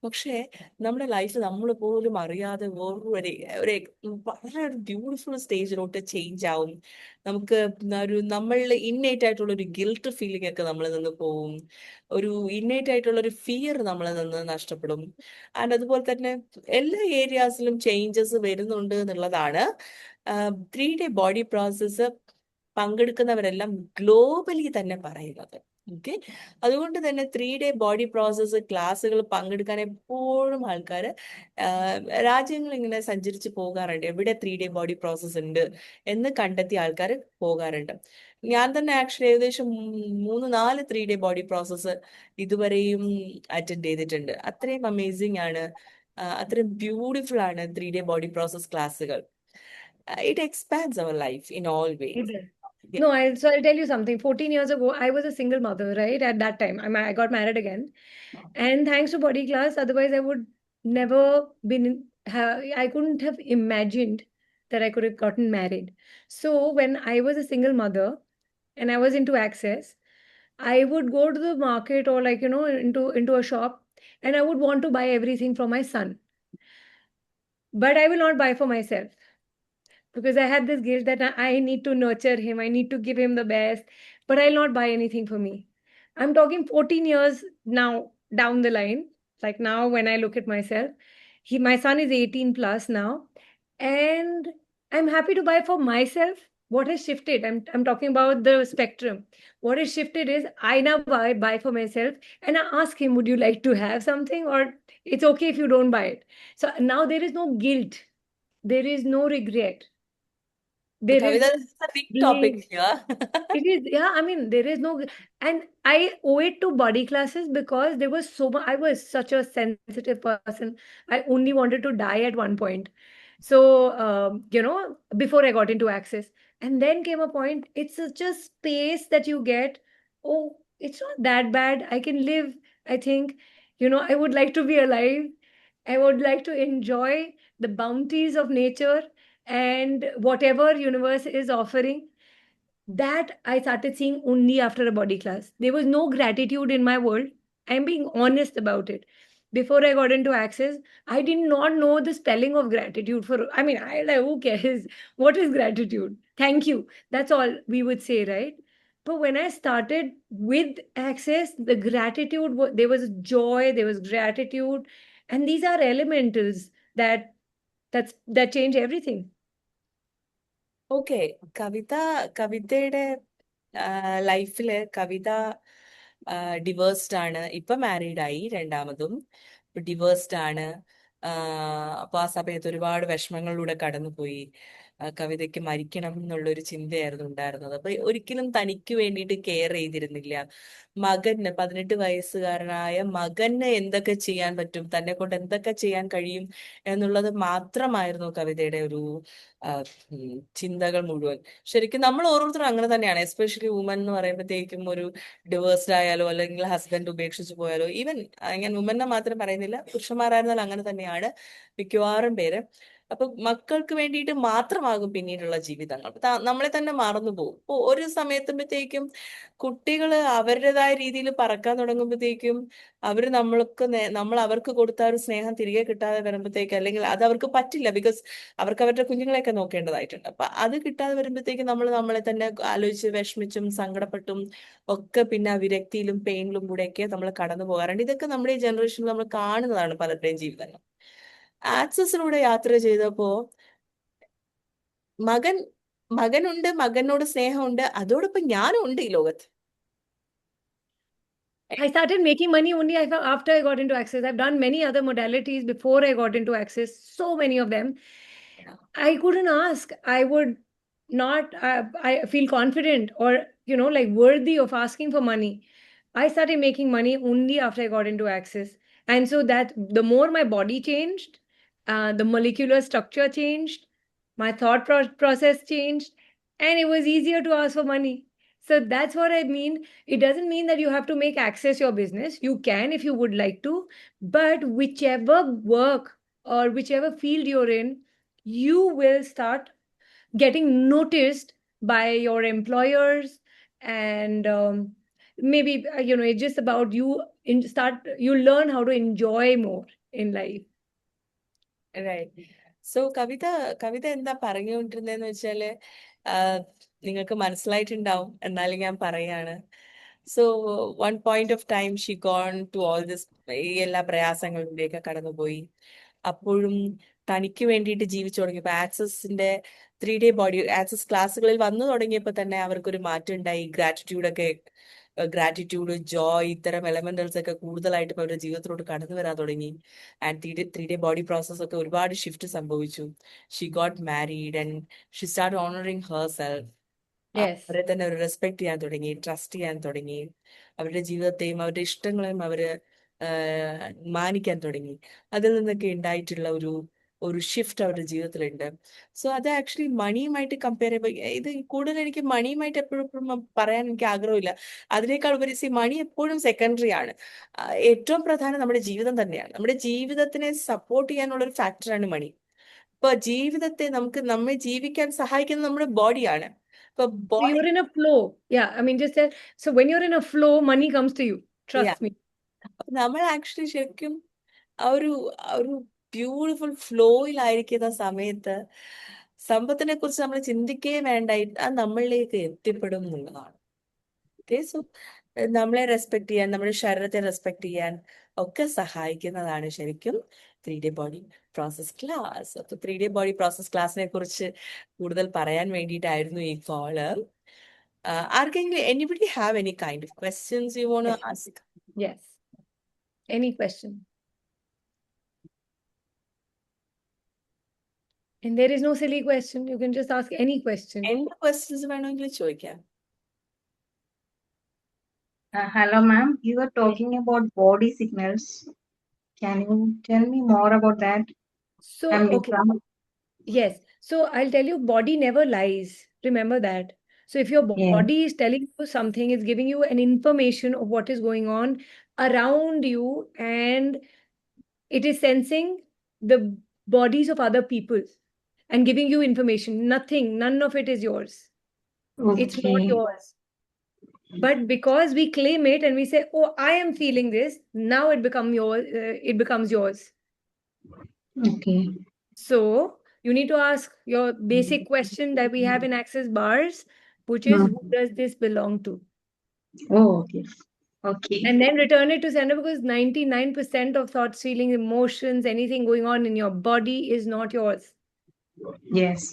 പക്ഷേ നമ്മുടെ ലൈഫ് നമ്മൾ പോലും അറിയാതെ ഒരു വളരെ ഒരു ബ്യൂട്ടിഫുൾ സ്റ്റേജിലോട്ട് ചേഞ്ച് ആവും. നമുക്ക് നമ്മളിൽ ഇന്നേറ്റ് ആയിട്ടുള്ള ഒരു ഗിൽട്ട് ഫീലിംഗ് ഒക്കെ നമ്മളിൽ നിന്ന് പോവും. ഒരു ഇന്നേറ്റ് ആയിട്ടുള്ള ഒരു ഫിയർ നമ്മളിൽ നിന്ന് നഷ്ടപ്പെടും. ആൻഡ് അതുപോലെ തന്നെ എല്ലാ ഏരിയാസിലും ചേഞ്ചസ് വരുന്നുണ്ട് എന്നുള്ളതാണ് 3-day ബോഡി പ്രോസസ്സ് പങ്കെടുക്കുന്നവരെല്ലാം ഗ്ലോബലി തന്നെ പറയുന്നത്. ഓക്കെ, അതുകൊണ്ട് തന്നെ 3-day ബോഡി പ്രോസസ്സ് ക്ലാസ്സുകൾ പങ്കെടുക്കാൻ എപ്പോഴും ആൾക്കാർ രാജ്യങ്ങൾ ഇങ്ങനെ സഞ്ചരിച്ച് പോകാറുണ്ട്. എവിടെ 3-day ബോഡി പ്രോസസ്സ് ഉണ്ട് എന്ന് കണ്ടെത്തിയ ആൾക്കാർ പോകാറുണ്ട്. ഞാൻ തന്നെ ആക്ച്വലി ഏകദേശം 3-4 3-day ബോഡി പ്രോസസ്സ് ഇതുവരെയും അറ്റൻഡ് ചെയ്തിട്ടുണ്ട്. അത്രയും അമേസിങ് ആണ്, അത്രയും ബ്യൂട്ടിഫുൾ ആണ് 3-day ബോഡി പ്രോസസ് ക്ലാസ്സുകൾ. It expands our life in all ways.
No, I'll tell you something. 14 years ago, I was a single mother, right? At that time, I got married again. And thanks to body class, otherwise I would never I couldn't have imagined that I could have gotten married. So when I was a single mother and I was into Access, I would go to the market or into a shop, and I would want to buy everything for my son. But I will not buy for myself, because I had this guilt that I need to nurture him, I need to give him the best, but I'll not buy anything for me. I'm talking 14 years now down the line. Like now, when I look at myself, my son is 18 plus now, and I'm happy to buy for myself. What has shifted? I'm talking about the spectrum. What has shifted is I now buy for myself, and I ask him, would you like to have something, or it's okay if you don't buy it. So now there is no guilt, there is no regret. There is
Kavita,
no
this is a big topic
blame.
here.
It is, yeah. I mean, there is no, and I owe it to body classes, because there was so much. I was such a sensitive person. I only wanted to die at one point. So, before I got into Access, and then came a point. It's such a space that you get. Oh, it's not that bad. I can live. I think, I would like to be alive. I would like to enjoy the bounties of nature. and whatever universe is offering, that I started seeing only after a body class. There was no gratitude in my world. I'm being honest about it. Before I got into Access, I did not know the spelling of gratitude. For I mean, I like, who cares? What is gratitude? Thank you. That's all we would say, right? But when I started with Access, the gratitude, there was joy, there was gratitude, and these are elementals that change everything.
Okay, കവിതയുടെ ലൈഫില് കവിത divorced ആണ്. ഇപ്പൊ married ആയി, രണ്ടാമതും divorced ആണ്. അപ്പൊ ആ സമയത്ത് ഒരുപാട് വിഷമങ്ങളിലൂടെ കടന്നുപോയി. കവിതയ്ക്ക് മരിക്കണം എന്നുള്ളൊരു ചിന്തയായിരുന്നു ഉണ്ടായിരുന്നത്. അപ്പൊ ഒരിക്കലും തനിക്ക് വേണ്ടിയിട്ട് കെയർ ചെയ്തിരുന്നില്ല. മകന് 18 വയസ്സുകാരനായ മകന് എന്തൊക്കെ ചെയ്യാൻ പറ്റും, തന്നെ കൊണ്ട് എന്തൊക്കെ ചെയ്യാൻ കഴിയും എന്നുള്ളത് മാത്രമായിരുന്നു കവിതയുടെ ഒരു ചിന്തകൾ മുഴുവൻ. ശരിക്കും നമ്മൾ ഓരോരുത്തരും അങ്ങനെ തന്നെയാണ്. എസ്പെഷ്യലി വുമൻ എന്ന് പറയുമ്പോഴത്തേക്കും, ഒരു ഡിവേഴ്സ്ഡ് ആയാലോ അല്ലെങ്കിൽ ഹസ്ബൻഡ് ഉപേക്ഷിച്ചു പോയാലോ, ഈവൻ ഞാൻ വുമനെ മാത്രം പറയുന്നില്ല, പുരുഷന്മാരായിരുന്നാൽ അങ്ങനെ തന്നെയാണ് മിക്കവാറും പേര്. അപ്പൊ മക്കൾക്ക് വേണ്ടിയിട്ട് മാത്രമാകും പിന്നീടുള്ള ജീവിതങ്ങൾ. നമ്മളെ തന്നെ മറന്നു പോകും. ഇപ്പൊ ഒരു സമയത്തുമ്പോഴത്തേക്കും കുട്ടികൾ അവരുടേതായ രീതിയിൽ പറക്കാൻ തുടങ്ങുമ്പോഴത്തേക്കും നമ്മൾ അവർക്ക് കൊടുത്ത ഒരു സ്നേഹം തിരികെ കിട്ടാതെ വരുമ്പോഴത്തേക്ക്, അല്ലെങ്കിൽ അത് അവർക്ക് പറ്റില്ല, ബിക്കോസ് അവർക്ക് അവരുടെ കുഞ്ഞുങ്ങളെയൊക്കെ നോക്കേണ്ടതായിട്ടുണ്ട്. അപ്പൊ അത് കിട്ടാതെ വരുമ്പോഴത്തേക്കും നമ്മളെ തന്നെ ആലോചിച്ച് വിഷമിച്ചും സങ്കടപ്പെട്ടും ഒക്കെ പിന്നെ ആ വിരക്തിയിലും പെയിനിലും കൂടെയൊക്കെ നമ്മൾ കടന്നു പോകാറുണ്ട്. ഇതൊക്കെ നമ്മുടെ ഈ ജനറേഷനിൽ നമ്മൾ കാണുന്നതാണ് പലരുടെയും ജീവിതങ്ങൾ. ആക്സസിലൂടെ യാത്ര ചെയ്തപ്പോ മകനുണ്ട്, മകനോട് സ്നേഹമുണ്ട്, അതോടൊപ്പം ഞാനും ഉണ്ട് ഈ ലോകത്ത്.
I started making money only after I got into Access. I've done many other modalities before I got into Access, so many of them. I couldn't ask. I would not, I feel confident or, like worthy of asking for money. I started making money only after I got into Access. And so that the more my body changed, the molecular structure changed, my thought process changed, and it was easier to ask for money. So that's what I mean. It doesn't mean that you have to make Access your business. You can if you would like to, but whichever work or whichever field you're in, you will start getting noticed by your employers, and maybe it's just about you learn how to enjoy more in life.
Right. So Kavitha എന്താ പറഞ്ഞുകൊണ്ടിരുന്നതെന്ന് വെച്ചാല്, നിങ്ങൾക്ക് മനസ്സിലായിട്ടുണ്ടാവും, എന്നാലും ഞാൻ പറയാണ്. So one point of time she gone to all this, ഈ എല്ലാ പ്രയാസങ്ങളിലൂടെയൊക്കെ കടന്നുപോയി. അപ്പോഴും തനിക്ക് വേണ്ടിയിട്ട് ജീവിച്ചു തുടങ്ങിയപ്പോ, ആക്സസിന്റെ 3-day ബോഡി ആക്സസ് ക്ലാസ്സുകളിൽ വന്നു തുടങ്ങിയപ്പോ തന്നെ അവർക്കൊരു മാറ്റം ഉണ്ടായി. ഗ്രാറ്റിറ്റ്യൂഡ്, ജോയ്, ഇത്തരം എലമെന്റൽസ് ഒക്കെ കൂടുതലായിട്ട് അവരുടെ ജീവിതത്തിലോട്ട് കടന്നു വരാൻ തുടങ്ങി. ആൻഡ് 3-day ബോഡി പ്രോസസ് ഒക്കെ ഒരുപാട് ഷിഫ്റ്റ് സംഭവിച്ചു. She got married and she start honouring her self.
Yes.
അവരെ തന്നെ ഒരു റെസ്പെക്ട് ചെയ്യാൻ തുടങ്ങി, ട്രസ്റ്റ് ചെയ്യാൻ തുടങ്ങി. അവരുടെ ജീവിതത്തെയും അവരുടെ ഇഷ്ടങ്ങളെയും അവര് മാനിക്കാൻ തുടങ്ങി. അതിൽ നിന്നൊക്കെ ഉണ്ടായിട്ടുള്ള ഒരു ഷിഫ്റ്റ് അവരുടെ ജീവിതത്തിലുണ്ട്. സോ അത് ആക്ച്വലി മണിയുമായിട്ട് കമ്പയർ ചെയ്യുമ്പോൾ, ഇത് കൂടുതൽ എനിക്ക് മണിയുമായിട്ട് എപ്പോഴും പറയാൻ എനിക്ക് ആഗ്രഹമില്ല. അതിനേക്കാൾ ഉപരി മണി എപ്പോഴും സെക്കൻഡറി ആണ്. ഏറ്റവും പ്രധാനം നമ്മുടെ ജീവിതം തന്നെയാണ്. നമ്മുടെ ജീവിതത്തിനെ സപ്പോർട്ട് ചെയ്യാനുള്ള ഒരു ഫാക്ടറാണ് മണി. ഇപ്പൊ ജീവിതത്തെ നമ്മെ ജീവിക്കാൻ സഹായിക്കുന്നത് നമ്മുടെ ബോഡിയാണ്. ഇപ്പൊ
So you're in a flow. Yeah, I mean, so when you're in a flow, money comes to you. Trust me.
നമ്മൾ ആക്ച്വലി ശരിക്കും ആ ഒരു ബ്യൂട്ടിഫുൾ ഫ്ലോയിലായിരിക്കുന്ന സമയത്ത് സമ്പത്തിനെ കുറിച്ച് നമ്മൾ ചിന്തിക്കേ വേണ്ടായിട്ട് അത് നമ്മളിലേക്ക് എത്തിപ്പെടും എന്നുള്ളതാണ്. ഓക്കെ, സോ നമ്മളെ റെസ്പെക്ട് ചെയ്യാൻ, നമ്മുടെ ശരീരത്തെ റെസ്പെക്ട് ചെയ്യാൻ ഒക്കെ സഹായിക്കുന്നതാണ് ശരിക്കും 3-day ബോഡി പ്രോസസ് ക്ലാസ്. അപ്പൊ 3-day ബോഡി പ്രോസസ് ക്ലാസ്സിനെ കുറിച്ച് കൂടുതൽ പറയാൻ വേണ്ടിയിട്ടായിരുന്നു ഈ കോള്. ആർക്കെങ്കിലും anybody have any kind of questions you want to ask?
Yes. Any question? And there is no silly question. You can just ask any question.
എന്ത് questions വേണമെങ്കിലും ചോദിക്കാം.
Hello, ma'am. You were talking about body signals. Can you tell me more about that?
So,
I'm
okay.
Vikram.
Yes. So I'll tell you, body never lies. Remember that. So if your
Yeah.
body is telling you something, it's giving you an information of what is going on around you, and it is sensing the bodies of other people. and giving you information. None of it is yours. It's not
Okay.
yours. But because we claim it and we say, "Oh, I am feeling this," now it becomes yours.
Okay.
So you need to ask your basic question that we have in access bars, which is,
Hmm.
who does this belong to?
Oh, okay. Okay.
And then return it to sender, because 99% of thoughts, feelings, emotions, anything going on in your body is not yours.
Yes.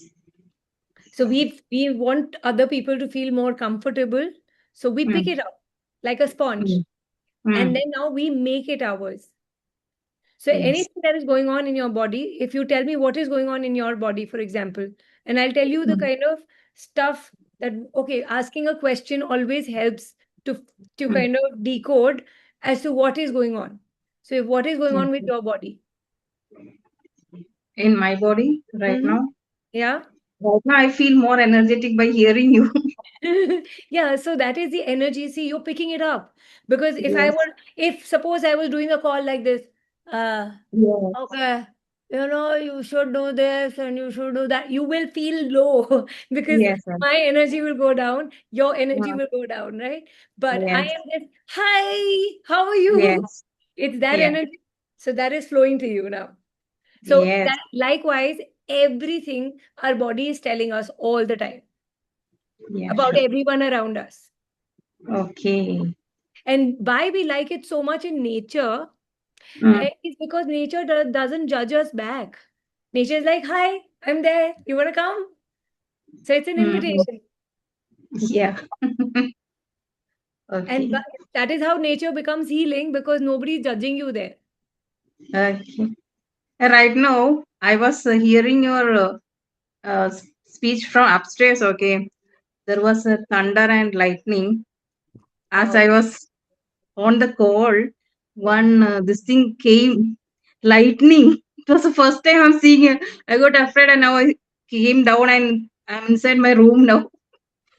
So we want other people to feel more comfortable. So we pick
Hmm.
it up like a sponge.
Hmm.
And then now we make it ours. So
Yes.
anything that is going on in your body, if you tell me what is going on in your body, for example, and I'll tell you the
Hmm.
kind of stuff that, okay, asking a question always helps to
Hmm.
kind of decode as to what is going on. So if what is going on with
Okay.
your body?
In my body right
Mm-hmm.
now.
Yeah.
Right now, I feel more energetic by hearing you.
Yeah, so that is the energy. See, you're picking it up. Because
Yes.
if suppose I was doing a call like this, uh,
Yes.
okay, you should do this and you should do that, you will feel low because
Yes. Sir.
my energy will go down, your energy
Hmm.
will go down, right? But I
Yes.
am just, hi, how are you?
Yes.
It's that
Yeah.
energy. So that is flowing to you now. So
Yes.
that likewise, everything our body is telling us all the time
Yeah.
about
Sure.
everyone around us.
Okay.
And why we like it so much in nature
Hmm.
is because nature doesn't judge us back. Nature is like, hi, I'm there. You want to come? So it's an
Hmm.
invitation.
Yeah.
And
Okay.
that is how nature becomes healing, because nobody is judging you there.
Okay. Right now, I was hearing your speech from upstairs. Okay. There was a thunder and lightning. As
Oh,
I was on the call, one this thing came, lightning. It was the first time I'm seeing it. I got afraid and now I came down and I'm inside my room now.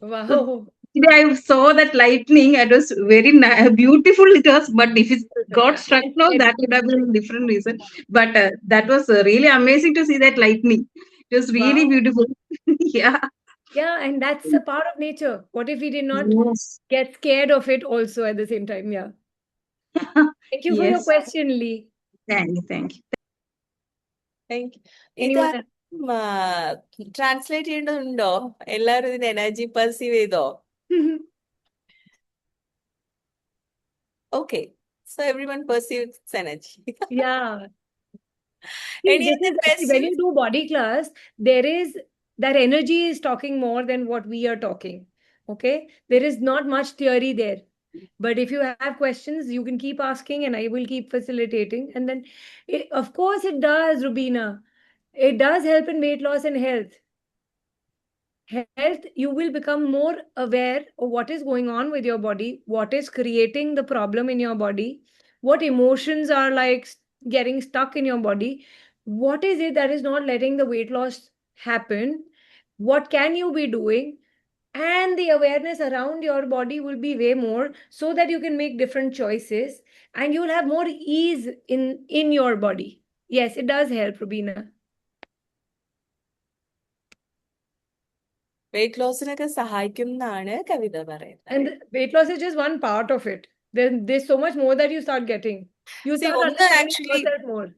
So
wow.
today I saw that lightning. It was very beautiful. It was, but if it got struck
And
now,
scary.
that would have been a different reason. But that was really amazing to see that lightning. It was really
Wow.
beautiful. Yeah.
Yeah, and that's a part of nature. What if we did not
Yes.
get scared of it also at the same time? Yeah. Thank you for your
Yes.
question, Lee.
Thank you. Thank you.
Thank you. ഇത്
Anyone else?
Translate ചെയ്യേണ്ടതുണ്ടോ? എല്ലാവരും ഇതിന്റെ energy perceive ചെയ്തോ? Okay, so everyone perceives energy.
Yeah. See,
Any
this
other
is actually when
questions?
you do body class, there is that energy is talking more than what we are talking. Okay. There is not much theory there. But if you have questions, you can keep asking and I will keep facilitating. And then, of course, it does, Rubina. It does help in weight loss and health. You will become more aware of what is going on with your body, what is creating the problem in your body, what emotions are like getting stuck in your body, what is it that is not letting the weight loss happen, what can you be doing, and the awareness around your body will be way more, so that you can make different choices and you will have more ease in your body. Yes, it does help, Rubina.
Weight ലോസിനൊക്കെ സഹായിക്കും എന്നാണ് കവിത പറയുന്നത്.
And weight loss is just one part of it. There's so much more that you start getting. You
See,
start
ഒന്ന്
understanding
actually
yourself more.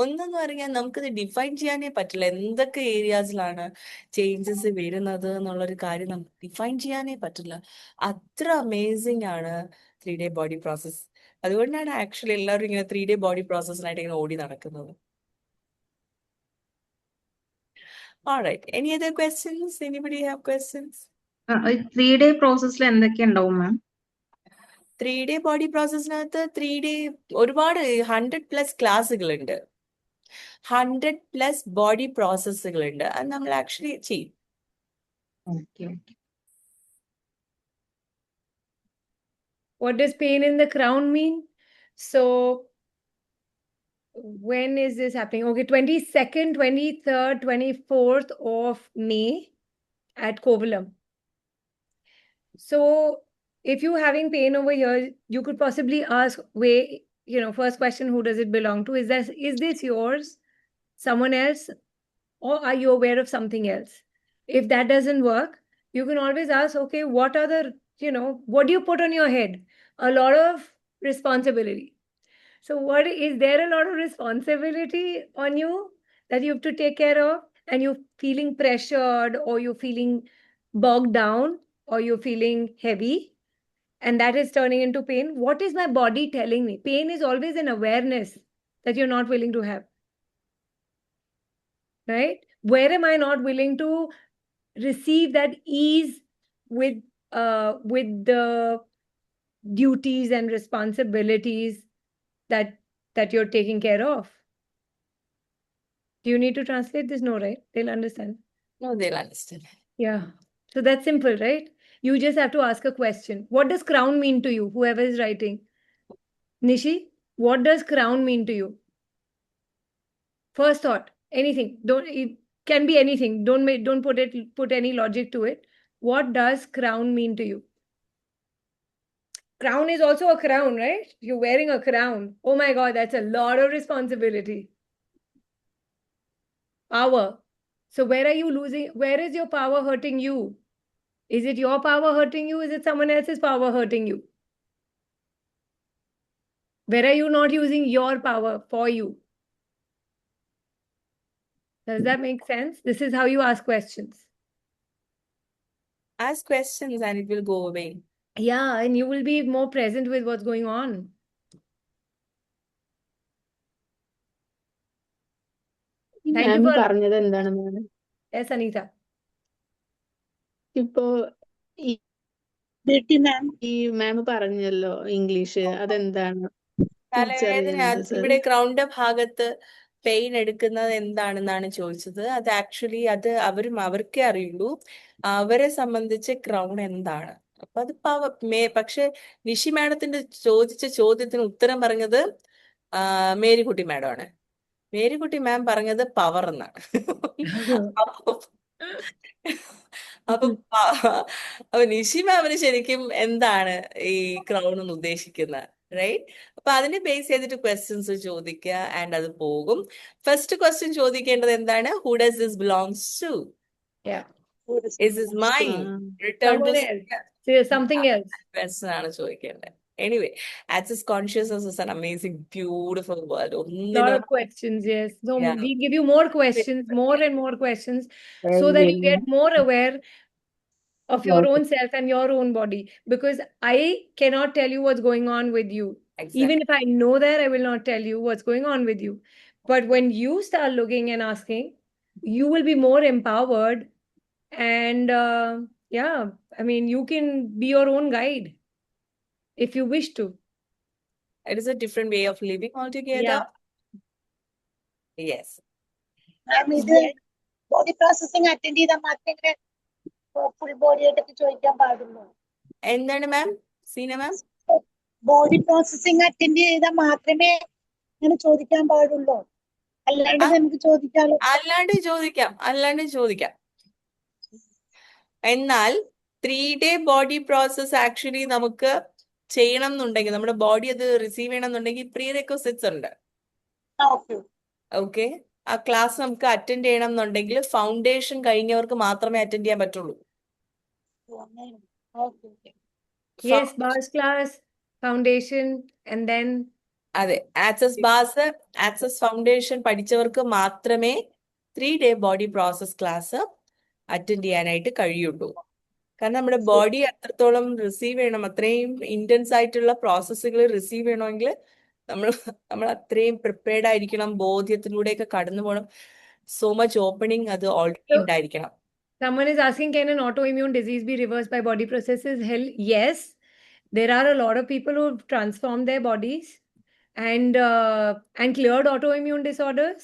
ഒന്നെന്ന് പറഞ്ഞാൽ നമുക്കിത് define ചെയ്യാനേ പറ്റില്ല. എന്തൊക്കെ ഏരിയാസിലാണ് ചേഞ്ചസ് വരുന്നത് എന്നുള്ളൊരു കാര്യം നമുക്ക് ഡിഫൈൻ ചെയ്യാനേ പറ്റില്ല. അത്ര അമേസിംഗ് ആണ് 3-day ബോഡി പ്രോസസ്. അതുകൊണ്ടാണ് ആക്ച്വലി എല്ലാവരും ഇങ്ങനെ 3-day ബോഡി പ്രോസസ്സിനായിട്ട് ഇങ്ങനെ ഓടി നടക്കുന്നത്. All right. Any other questions? Anybody have questions?
3-day പ്രോസസ്സിൽ എന്തൊക്കെ ഉണ്ടാവും മാം?
3-day ബോഡി പ്രോസസ്സിനകത്ത് 3-day ഒരുപാട് 100+ ക്ലാസ്സുകളുണ്ട്, 100+ ബോഡി പ്രോസസ്സുകളുണ്ട്. അത് നമ്മൾ ആക്ച്വലി ചെയ്യും.
Okay.
What does pain in the crown mean? So when is this happening? Okay, 22nd, 23rd, 24th of May at Kovalam. So if you're having pain over here, you could possibly ask, first question, who does it belong to? Is this yours? Someone else? or are you aware of something else? If that doesn't work, you can always ask, okay, what are the, what do you put on your head? A lot of responsibility. So, what is there a lot of responsibility on you that you have to take care of, and you're feeling pressured, or you're feeling bogged down, or you're feeling heavy, and that is turning into pain? What is my body telling me? Pain is always an awareness that you're not willing to have, right? Where am I not willing to receive that ease with the duties and responsibilities that you're taking care of? Do you need to translate this? No, right? They'll understand.
No, they'll understand.
Yeah. So that's simple, right? You just have to ask a question. What does crown mean to you? Whoever is writing. Nishi, what does crown mean to you? First thought. Anything. It can be anything. Don't put any logic to it. What does crown mean to you? Crown is also a crown, right? You're wearing a crown. Oh my God, that's a lot of responsibility. Power. So where are you losing? Where is your power hurting you? Is it your power hurting you? Is it someone else's power hurting you? Where are you not using your power for you? Does that make sense? This is how you ask questions.
Ask questions and it will go away.
Yeah, and you will be more present with what's going on. Thank you
ma'am
for.
പറഞ്ഞത് എന്താണ് മാം?
Yes, Anita.
ഇപ്പോ ഈ ഈ മാം പറഞ്ഞല്ലോ English, അതെന്താണ്
തലവേദന
തിരിച്ചറിയേണ്ടത് sir?
ഇവിടെ ക്രൗണിന്റെ ഭാഗത്ത് പെയിൻ എടുക്കുന്നത് എന്താണെന്നാണ് ചോദിച്ചത്. അത് ആക്ച്വലി അത് അവർക്കേ അറിയുള്ളൂ. അവരെ സംബന്ധിച്ച് ക്രൗൺ എന്താണ്, അപ്പൊ അത് പക്ഷെ നിഷി മാഡത്തിന്റെ ചോദിച്ച ചോദ്യത്തിന് ഉത്തരം പറഞ്ഞത് മേരിക്കുട്ടി മാഡമാണ്. മേരിക്കുട്ടി മാം പറഞ്ഞത് പവർ എന്നാണ്. അപ്പൊ അപ്പൊ നിഷി മാമിന് ശരിക്കും എന്താണ് ഈ ക്രൗൺ എന്ന് ഉദ്ദേശിക്കുന്നത്, റൈറ്റ്? അപ്പൊ അതിനെ ബേസ് ചെയ്തിട്ട് ക്വസ്റ്റ്യൻസ് ചോദിക്കുക ആൻഡ് അത് പോകും. ഫസ്റ്റ് ക്വസ്റ്റ്യൻ ചോദിക്കേണ്ടത് എന്താണ്? Who does this belongs to?
Yeah.
Is this mine? Return to
Someone else. Say something else.
question ആണ് ചോദിക്കേണ്ടത്. Anyway, access consciousness is an amazing, beautiful word.
Lot of questions, yes. So
Yeah.
we give you more questions, more and more questions, so that you get more aware of your own self and your own body. Because I cannot tell you what's going on with you.
Exactly.
Even if I know that, I will not tell you what's going on with you. But when you start looking and asking, you will be more empowered. And yeah, I mean, you can be your own guide if you wish to.
It is a different way of living altogether.
Yeah.
Yes.
Body processing attend ചെയ്താൽ മാത്രമേ full body ആയിട്ടൊക്കെ ചോദിക്കാൻ പാടുള്ളൂ.
എന്താണ് മാം? സീന മാം?
Body processing attend ചെയ്താൽ മാത്രമേ അങ്ങനെ ചോദിക്കാൻ പാടുള്ളൂ, അല്ലാണ്ട് നമുക്ക് ചോദിക്കാലോ?
അല്ലാണ്ട് ചോദിക്കാം. എന്നാൽ 3-day ബോഡി പ്രോസസ് ആക്ച്വലി നമുക്ക് ചെയ്യണം എന്നുണ്ടെങ്കിൽ, നമ്മുടെ ബോഡി അത് റിസീവ് ചെയ്യണം എന്നുണ്ടെങ്കിൽ പ്രീ റെക്വസിറ്റ്സ് ഉണ്ട്. ഓക്കെ, ആ ക്ലാസ് നമുക്ക് അറ്റൻഡ് ചെയ്യണം എന്നുണ്ടെങ്കിൽ ഫൗണ്ടേഷൻ കഴിഞ്ഞവർക്ക് മാത്രമേ അറ്റൻഡ് ചെയ്യാൻ പറ്റുള്ളൂ.
Yes, bars class, foundation, and then
അതെ, ആക്സസ് ഫൗണ്ടേഷൻ പഠിച്ചവർക്ക് മാത്രമേ 3-day body process class attend ചെയ്യാനായിട്ട് കഴിയുള്ളൂ. കാരണം നമ്മുടെ ബോഡി അത്രത്തോളം റിസീവ് ചെയ്യണം, അത്രയും ഇന്റൻസ് ആയിട്ടുള്ള പ്രോസസ്സുകൾ റിസീവ് ചെയ്യണമെങ്കിൽ നമ്മൾ അത്രയും പ്രിപ്പയർഡ് ആയിരിക്കണം, ബോധ്യത്തിലൂടെയൊക്കെ കടന്നു പോകണം. സോ മച്ച് ഓപ്പണിംഗ് അത് ഓൾറെഡി ഉണ്ടായിരിക്കണം.
Someone is asking, can an autoimmune disease be reversed by body processes? Hell, yes. There are a lot of people who've transformed their bodies and cleared autoimmune disorders.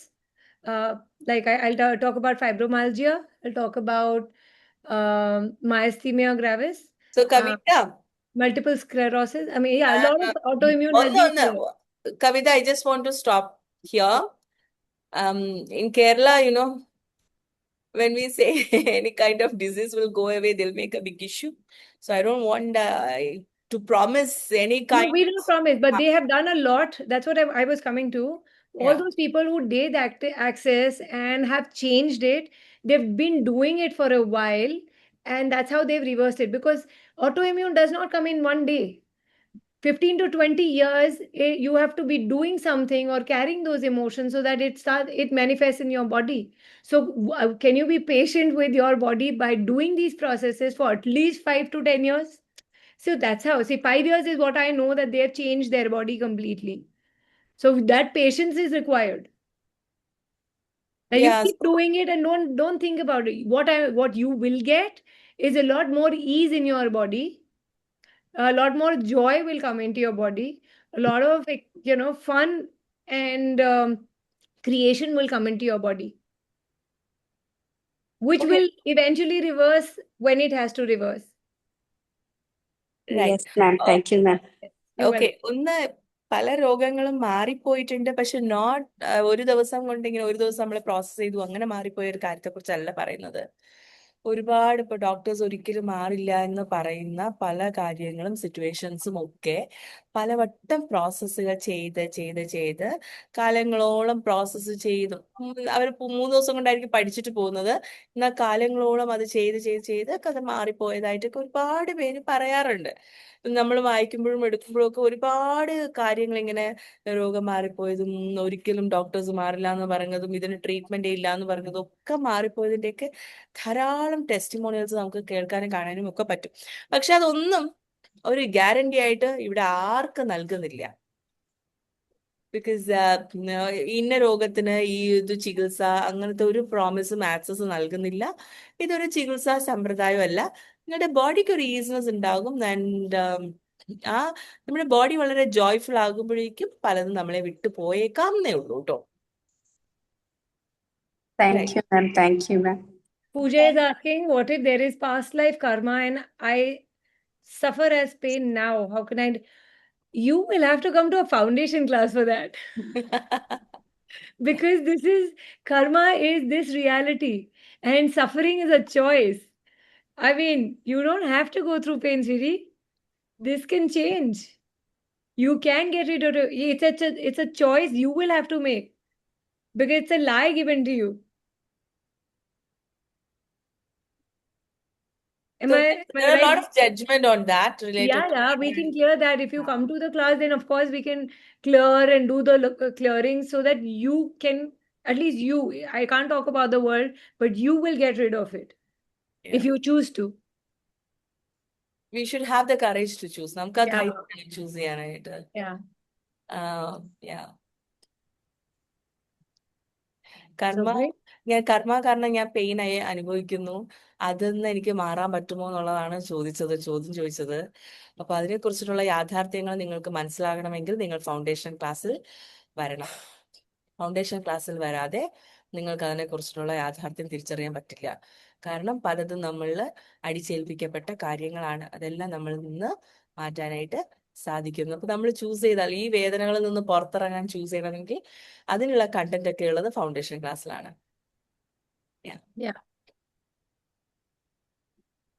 Like I'll talk about fibromyalgia. I'll talk about myasthenia gravis.
So, Kavita,
multiple sclerosis. I mean, yeah, a lot of autoimmune has been cleared.
Kavita, I just want to stop here. In Kerala, when we say any kind of disease will go away, they'll make a big issue. So I don't want to promise any kind.
No, we don't promise, but they have done a lot. That's what I was coming to. all
Yeah.
those people who did access and have changed it, they've been doing it for a while, and that's how they've reversed it. Because autoimmune does not come in one day. 15 to 20 years, you have to be doing something or carrying those emotions so that it manifests in your body. So can you be patient with your body by doing these processes for at least 5 to 10 years? So that's how, see, 5 years is what I know that they have changed their body completely. So that patience is required. And you
Yeah.
keep doing it, and don't think about it. What you will get is a lot more ease in your body. A lot more joy will come into your body. A lot of fun and creation will come into your body, which
Okay.
will eventually reverse when it has to reverse.
Right.
Yes, ma'am. Thank you, ma'am.
You're
okay,
welcome.
ഒന്ന് പല രോഗങ്ങളും മാറിപ്പോയിട്ടുണ്ട്, പക്ഷെ not ഒരു ദിവസം കൊണ്ട് ഇങ്ങനെ ഒരു ദിവസം നമ്മൾ പ്രോസസ് ചെയ്തു അങ്ങനെ മാറിപ്പോയ ഒരു കാര്യത്തെ കുറിച്ചല്ല പറയുന്നത്. ഒരുപാട് ഇപ്പൊ ഡോക്ടേഴ്സ് ഒരിക്കലും മാറില്ല എന്ന് പറയുന്ന പല കാര്യങ്ങളും സിറ്റുവേഷൻസും ഒക്കെ പലവട്ടം പ്രോസസ്സുകൾ ചെയ്ത് കാലങ്ങളോളം പ്രോസസ്സ് ചെയ്തു. അവർ 3 ദിവസം കൊണ്ടായിരിക്കും പഠിച്ചിട്ട് പോകുന്നത്, എന്നാൽ കാലങ്ങളോളം അത് ചെയ്ത് അത് മാറിപ്പോയതായിട്ടൊക്കെ ഒരുപാട് പേര് പറയാറുണ്ട്. നമ്മൾ വായിക്കുമ്പോഴും എടുക്കുമ്പോഴും ഒക്കെ ഒരുപാട് കാര്യങ്ങൾ ഇങ്ങനെ രോഗം മാറിപ്പോയതും ഒരിക്കലും ഡോക്ടേഴ്സ് മാറില്ല എന്ന് പറഞ്ഞതും ഇതിന് ട്രീറ്റ്മെന്റ് ഇല്ല എന്ന് പറഞ്ഞതും ഒക്കെ മാറിപ്പോയതിന്റെയൊക്കെ ധാരാളം ടെസ്റ്റിമോണിയൽസ് നമുക്ക് കേൾക്കാനും കാണാനും ഒക്കെ പറ്റും. പക്ഷെ അതൊന്നും ഒരു ഗ്യാരണ്ടി ആയിട്ട് ഇവിടെ ആർക്കും നൽകുന്നില്ല. ബിക്കോസ് ഇന്ന രോഗത്തിന് ഈ ഇത് ചികിത്സ അങ്ങനത്തെ ഒരു പ്രോമിസും ആക്സസ് നൽകുന്നില്ല. ഇതൊരു ചികിത്സാ സമ്പ്രദായമല്ല. നിങ്ങളുടെ ബോഡിക്ക് ഒരു ഈസിനെസ് ഉണ്ടാകും, ആൻഡ് ആ നമ്മുടെ ബോഡി വളരെ ജോയ്ഫുൾ ആകുമ്പോഴേക്കും പലതും നമ്മളെ വിട്ടു പോയേക്കാമെന്നേ ഉള്ളൂ കേട്ടോ.
Thank you, ma'am. Thank you, ma'am.
Pooja is asking, what if there is past life karma and I suffer as pain now? How can I? You will have to come to a foundation class for that. Because karma is this reality, and suffering is a choice. I mean, you don't have to go through pain, Siri. This can change. You can get rid of it. It's a choice you will have to make, because it's a lie given to you. Am
So
I
there are a
right?
lot of judgment on that related to
Yeah, we can clear that. If you come to the class, then of course we can clear and do the clearing so that you can, at least you, I can't talk about the world, but you will get rid of it if
Yeah.
you choose to.
We should have the courage to choose. നമുക്ക് ആ
Yeah.
ധൈര്യം choose ചെയ്യാനായിട്ട്.
Yeah.
Yeah.
So great.
കർമ്മ കാരണം ഞാൻ pain ആയി അനുഭവിക്കുന്നു, അതിന്ന് എനിക്ക് മാറാൻ പറ്റുമോ എന്നുള്ളതാണ് ചോദ്യം ചോദിച്ചത്. അപ്പൊ അതിനെ കുറിച്ചിട്ടുള്ള യാഥാർത്ഥ്യങ്ങൾ നിങ്ങൾക്ക് മനസ്സിലാകണമെങ്കിൽ നിങ്ങൾ ഫൗണ്ടേഷൻ ക്ലാസ്സിൽ വരണം. ഫൗണ്ടേഷൻ ക്ലാസ്സിൽ വരാതെ നിങ്ങൾക്ക് അതിനെ കുറിച്ചിട്ടുള്ള യാഥാർത്ഥ്യം തിരിച്ചറിയാൻ പറ്റില്ല. കാരണം പലതും നമ്മളിൽ അടിച്ചേൽപ്പിക്കപ്പെട്ട കാര്യങ്ങളാണ്. അതെല്ലാം നമ്മളിൽ നിന്ന് മാറ്റാനായിട്ട് സാധിക്കുന്നു. അപ്പൊ നമ്മൾ ചൂസ് ചെയ്താൽ, ഈ വേദനകളിൽ നിന്ന് പുറത്തിറങ്ങാൻ ചൂസ് ചെയ്യണമെങ്കിൽ അതിനുള്ള കണ്ടന്റ് ഒക്കെ ഉള്ളത് ഫൗണ്ടേഷൻ ക്ലാസ്സിലാണ്.
Yeah.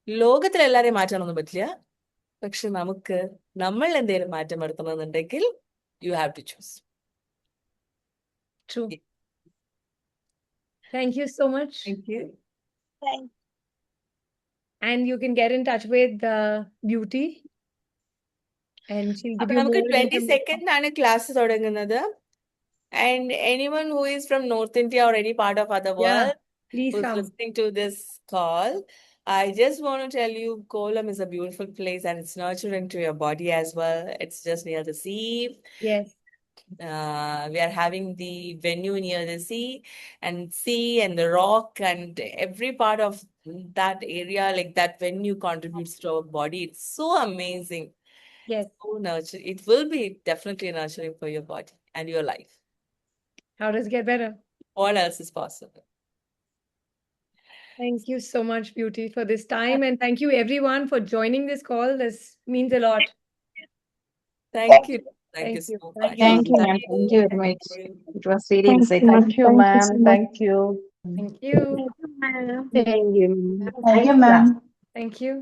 ലോകത്തിൽ എല്ലാരെയും മാറ്റാനൊന്നും പറ്റില്ല, പക്ഷെ നമുക്ക് നമ്മൾ എന്തെങ്കിലും മാറ്റം വരുത്തണമെന്നുണ്ടെങ്കിൽ you have to choose.
True. Thank you so much.
Thank you.
Thank
And you can get in touch with Beauty, and she'll give
അപ്പൊ
you
നമുക്ക്
more
22nd ആണ് ക്ലാസ് തുടങ്ങുന്നത്. And anyone who is from North India or any part of other
Yeah,
world
please
who's
come.
listening to this call, I just want to tell you, Kovalam is a beautiful place and it's nurturing to your body as well. It's just near the sea.
Yes.
We are having the venue near the sea and the rock and every part of that area, like that venue contributes to our body. It's so amazing.
Yes.
So nurturing. It will be definitely nurturing for your body and your life.
How does it get better?
What else is possible?
Thank you so much, Beauty, for this time. And thank you everyone for joining this call. This means a lot.
Thank you. Thank you
Thank you.
so
Thank
much.
you.
Thank you, ma'am. Thank you very much. It was really
Thank
insightful.
you, ma'am. Thank you.
Thank you.
Thank you.
Thank you, ma'am.
Thank you.